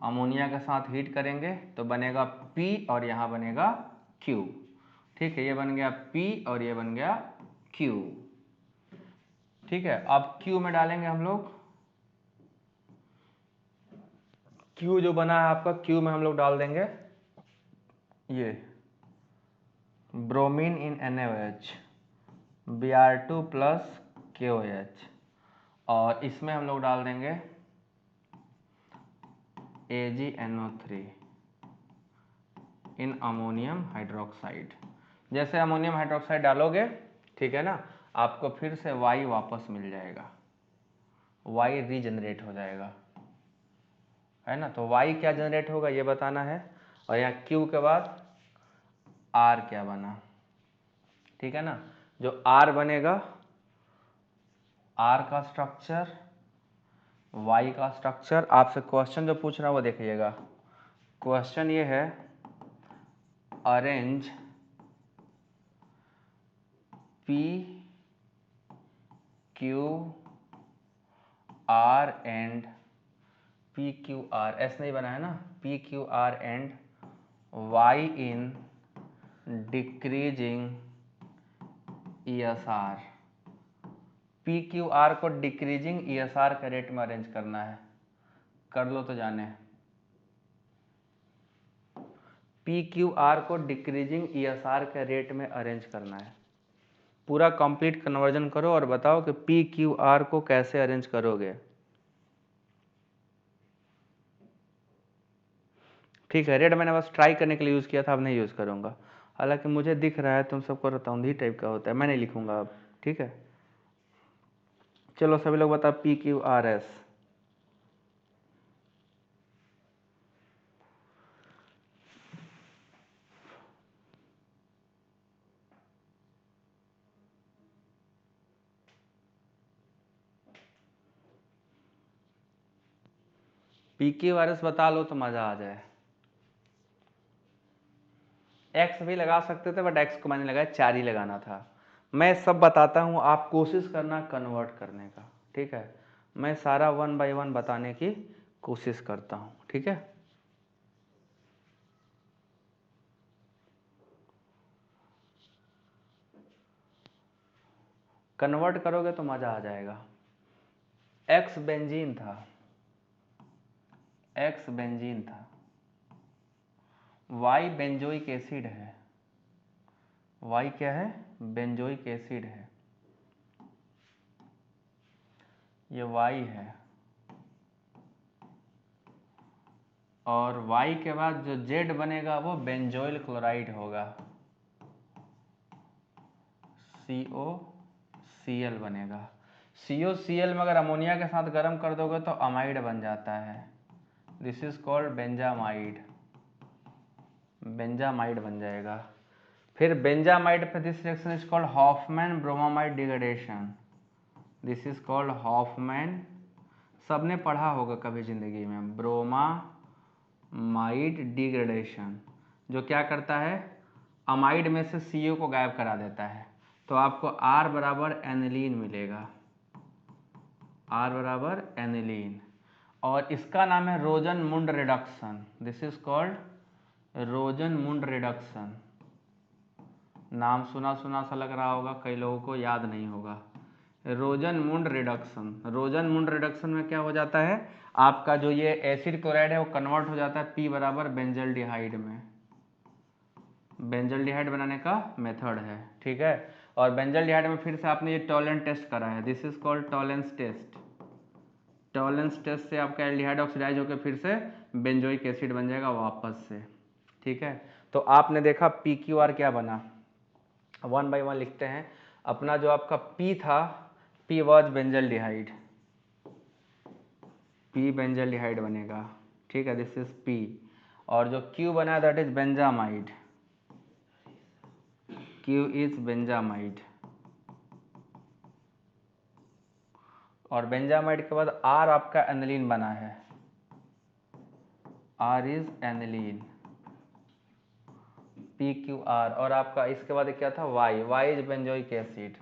अमोनिया के साथ हीट करेंगे तो बनेगा P और यहाँ बनेगा Q, ठीक है, ये बन गया P और ये बन गया Q, ठीक है। अब Q में डालेंगे हम लोग, Q जो बना है आपका, Q में हम लोग डाल देंगे ये bromine in NaOH Br2 plus KOH, और इसमें हम लोग डाल देंगे AgNO3 इन अमोनियम हाइड्रोक्साइड। जैसे अमोनियम हाइड्रोक्साइड डालोगे, ठीक है ना, आपको फिर से Y वापस मिल जाएगा, Y रीजनरेट हो जाएगा, है ना। तो Y क्या जनरेट होगा ये बताना है, और यहाँ Q के बाद R क्या बना, ठीक है ना। जो R बनेगा, R का स्ट्रक्चर, Y का स्ट्रक्चर, आपसे क्वेश्चन जो पूछ रहा है वो देखिएगा। क्वेश्चन ये है, arrange P Q R and PQR, ऐसे नहीं बना है ना, PQR and Y in decreasing ESR, PQR को डिक्रीजिंग ESR के रेट में अरेंज करना है, कर लो तो जाने। PQR को डिक्रीजिंग ESR के रेट में अरेंज करना है, पूरा कंप्लीट कन्वर्जन करो और बताओ कि PQR को कैसे अरेंज करोगे, ठीक है। रेड मैंने बस ट्राई करने के लिए यूज़ किया था, अब नहीं यूज़ करूँगा, हालांकि मुझे दिख रहा है तुम सबको रतौंधी टाइप का होता है, मैं नहीं लिखूँगा अब, ठीक है। चलो सभी लोग बताओ PQRS, PQRS बता लो तो मज़ा आ जाए। X भी लगा सकते थे बट X को मैंने लगाया 4 ही लगाना था। मैं सब बताता हूँ, आप कोशिश करना कन्वर्ट करने का, ठीक है। मैं सारा 1 बाय 1 बताने की कोशिश करता हूँ, ठीक है। कन्वर्ट करोगे तो मज़ा आ जाएगा। X बेंजीन था, X बेंजीन था, Y बेंजोइक एसिड है, Y क्या है, बेंजोइक एसिड है, ये Y है, और Y के बाद जो Z बनेगा वो बेंजोइल क्लोराइड होगा, COCl बनेगा। COCl में अगर अमोनिया के साथ गर्म कर दोगे तो अमाइड बन जाता है, this is called benzamide, benzamide बन जाएगा। फिर बेंजामाइड पे this reaction is called Hofmann bromamide degradation, this is called Hofmann, सबने पढ़ा होगा कभी जिंदगी में, ब्रोमामाइड डिग्रेडेशन, जो क्या करता है, अमाइड में से CO को गायब करा देता है। तो आपको R बराबर एनिलीन मिलेगा, R बराबर एनिलीन, और इसका नाम है Rosenmund reduction, this is called Rosenmund reduction. नाम सुना सुना सा लग रहा होगा, कई लोगों को याद नहीं होगा। रोजनमुंड रिडक्शन, रोजनमुंड रिडक्शन में क्या हो जाता है, आपका जो ये एसिड क्लोराइड है वो कन्वर्ट हो जाता है P बराबर बेंजल्डिहाइड में, बेंजल्डिहाइड बनाने का मेथड है, ठीक है। और बेंजल्डिहाइड में फिर से आपने ये टॉलेंस टेस्ट करा है, this is called Tollens test, Tollens test से आपका एल्डिहाइड ऑक्सीडाइज होकर फिर से बेंजोइक एसिड बन जाएगा वापस से, ठीक है। तो आपने देखा PQR क्या बना, 1 बाई 1 लिखते हैं। अपना जो आपका P था, P was benzaldehyde, P benzaldehyde बनेगा, ठीक है, दिस इज P। और जो Q बना that is benzamide, Q is benzamide. और बेंजामाइड के बाद R आपका एनिलीन बना है, R इज एनिलीन, PQR। और आपका इसके बाद क्या था, Y is benzoic acid,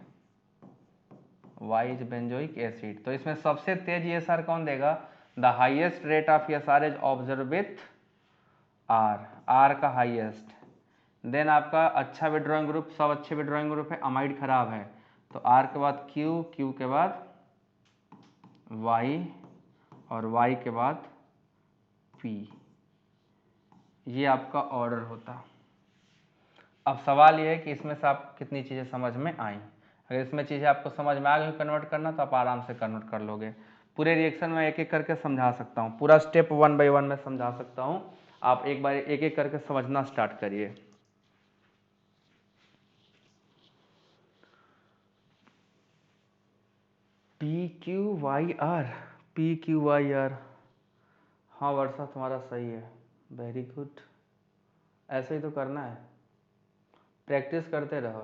Y is benzoic acid. तो इसमें सबसे तेज ESR कौन देगा, the highest rate of ESR is observe with R का हाइएस्ट। देन आपका अच्छा विड्रॉइंग ग्रुप, सब अच्छे विड्रॉइंग ग्रुप है, अमाइड खराब है, तो R के बाद Q के बाद Y और Y के बाद P, ये आपका ऑर्डर होता। अब सवाल ये है कि इसमें से आप कितनी चीज़ें समझ में आई। अगर इसमें चीज़ें आपको समझ में आ गई कन्वर्ट करना, तो आप आराम से कन्वर्ट कर लोगे। पूरे रिएक्शन में एक एक करके समझा सकता हूँ, पूरा स्टेप 1 बाई 1 में समझा सकता हूँ, आप एक बार एक एक करके समझना स्टार्ट करिए। PQYR, PQYR, हाँ वर्षा तुम्हारा सही है, वेरी गुड, ऐसे ही तो करना है, प्रैक्टिस करते रहो।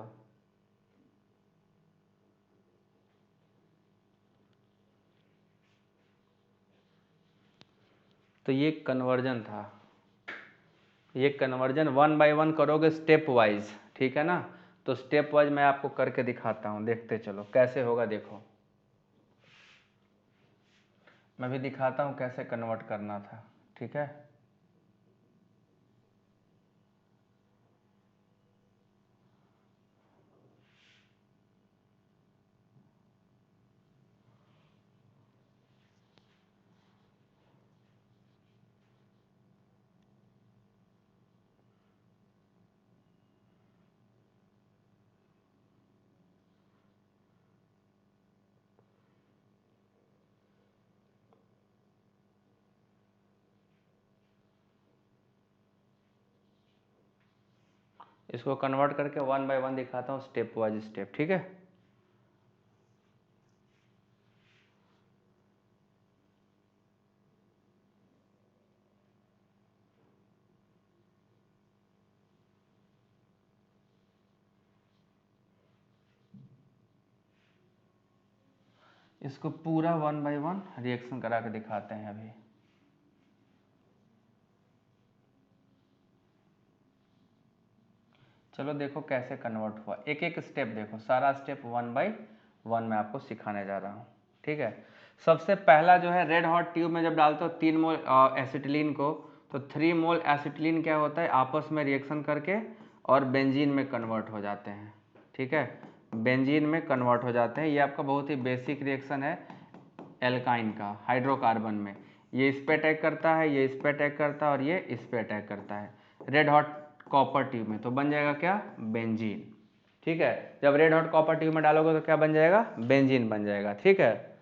तो ये कन्वर्जन था, ये कन्वर्जन 1 बाई 1 करोगे स्टेप वाइज, ठीक है ना। तो स्टेप वाइज मैं आपको करके दिखाता हूँ, देखते चलो कैसे होगा। देखो मैं भी दिखाता हूँ कैसे कन्वर्ट करना था, ठीक है। इसको कन्वर्ट करके 1 बाई 1 दिखाता हूँ, स्टेप वाइज स्टेप, ठीक है। इसको पूरा 1 बाई 1 रिएक्शन करा के दिखाते हैं अभी। चलो देखो कैसे कन्वर्ट हुआ, एक एक स्टेप देखो, सारा स्टेप 1 बाई 1 मैं आपको सिखाने जा रहा हूँ, ठीक है। सबसे पहला जो है, रेड हॉट ट्यूब में जब डालते हो 3 मोल एसिटिलीन को, तो 3 मोल एसिटिलीन क्या होता है, आपस में रिएक्शन करके और बेंजीन में कन्वर्ट हो जाते हैं, ठीक है, बेंजीन में कन्वर्ट हो जाते हैं। ये आपका बहुत ही बेसिक रिएक्शन है एल्काइन का, हाइड्रोकार्बन में। ये इस पे अटैक करता है, ये इस पे अटैक करता है, और ये इस पे अटैक करता है रेड हॉट कॉपर ट्यूब में, तो बन जाएगा क्या, बेंजीन, ठीक है। जब रेड हॉट कॉपर ट्यूब में डालोगे तो क्या बन जाएगा, बेंजीन बन जाएगा, ठीक है।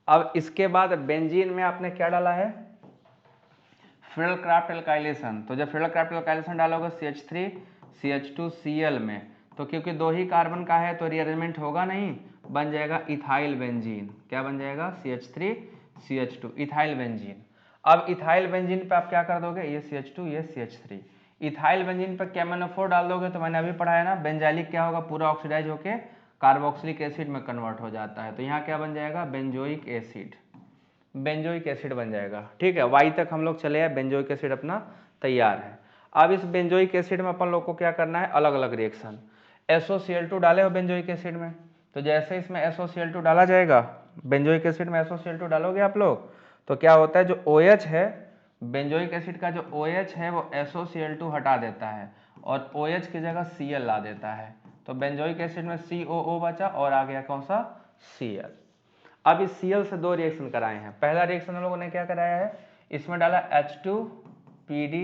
अब इसके बाद बेंजीन में आपने क्या डाला है, फ्रेडलक्राफ्ट एल्काइलेशन। तो जब फ्रेडलक्राफ्ट एल्काइलेशन डालोगे CH3 CH2Cl में, तो क्योंकि 2 ही कार्बन का है तो रीअरेंजमेंट होगा नहीं, बन जाएगा इथाइल बेंजीन। क्या बन जाएगा, CH3 CH2 इथाइल बेंजीन। अब इथाइल बेंजीन पे आप क्या कर दोगे, ये CH2 ये CH3, इथाइल बेंजीन पे KMnO4 डाल दोगे तो मैंने अभी पढ़ाया ना, बेंजाइलिक क्या होगा, पूरा ऑक्सीडाइज होके कार्बोक्सिलिक एसिड में कन्वर्ट हो जाता है, तो यहाँ क्या बन जाएगा, बेंजोइक एसिड, बेंजोइक एसिड बन जाएगा। ठीक है, वाई तक हम लोग चले आए, बेंजोइक एसिड अपना तैयार है। अब इस बेंजोइक एसिड में अपन लोग को क्या करना है, अलग अलग रिएक्शन, SOCl2 डाले हो बेंजोइक एसिड में, तो जैसे इसमें SOCl2 डाला जाएगा, बेंजोइक एसिड में SOCl2 डालोगे आप लोग, तो क्या होता है, जो OH है, बेंजोइक एसिड का जो OH है वो SOCl2 हटा देता है और OH की जगह Cl ला देता है, तो बेंजोइक एसिड में COO बचा और आ गया कौन सा, Cl। अब इस Cl से दो रिएक्शन कराए हैं। पहला रिएक्शन हम लोगों ने क्या कराया है, इसमें डाला H2PD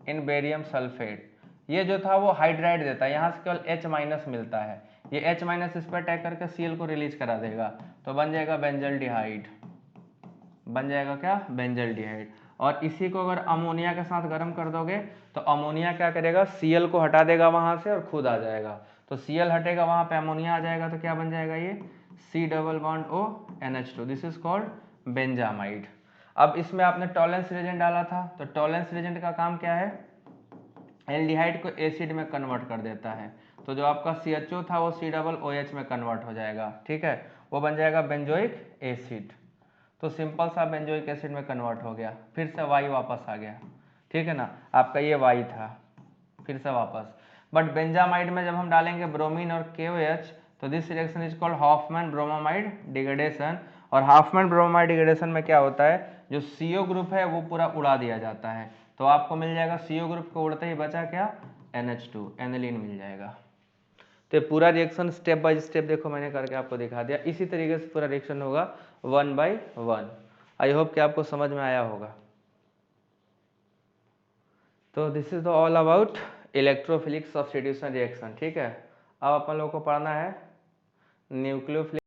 इन बेरियम सल्फेट, ये जो था वो हाइड्राइड देता है, यहाँ से केवल H- मिलता है, ये H- इस पर अटैक करके Cl को रिलीज करा देगा, तो बन जाएगा बेंजल्डिहाइड, बन जाएगा क्या, बेंजल्डिहाइड। और इसी को अगर अमोनिया के साथ गर्म कर दोगे तो अमोनिया क्या करेगा, Cl को हटा देगा वहां से और खुद आ जाएगा, तो Cl हटेगा वहां पे अमोनिया आ जाएगा, तो क्या बन जाएगा ये C+O NH2, this is called benzamide. अब इसमें आपने टॉलेंस रिएजेंट डाला था, तो टॉलेंस रिएजेंट का काम क्या है, एल्डिहाइड को एसिड में कन्वर्ट कर देता है, तो जो आपका CHO था वो COOH में कन्वर्ट हो जाएगा। ठीक है, वो बन जाएगा बेंजोइक एसिड, तो सिंपल सा बेंजोइक एसिड में कन्वर्ट हो गया, फिर से वाई वापस आ गया। ठीक है ना, आपका ये वाई था, फिर से वापस, बट बेंजामाइड में जब हम डालेंगे ब्रोमीन और KOH, तो this reaction is called Hofmann bromamide degradation, और हॉफमैन ब्रोमामाइड डिग्रेडेशन में क्या होता है, जो CO ग्रुप है वो पूरा उड़ा दिया जाता है, तो आपको मिल जाएगा CO ग्रुप को उड़ते ही बचा क्या, NH2 एनिलीन मिल जाएगा। तो पूरा रिएक्शन स्टेप बाय स्टेप देखो मैंने करके आपको दिखा दिया, इसी तरीके से पूरा रिएक्शन होगा 1 by 1। आई होप कि आपको समझ में आया होगा। तो this is all about electrophilic substitution reaction. ठीक है, अब अपन लोग को पढ़ना है न्यूक्लियोफिलिक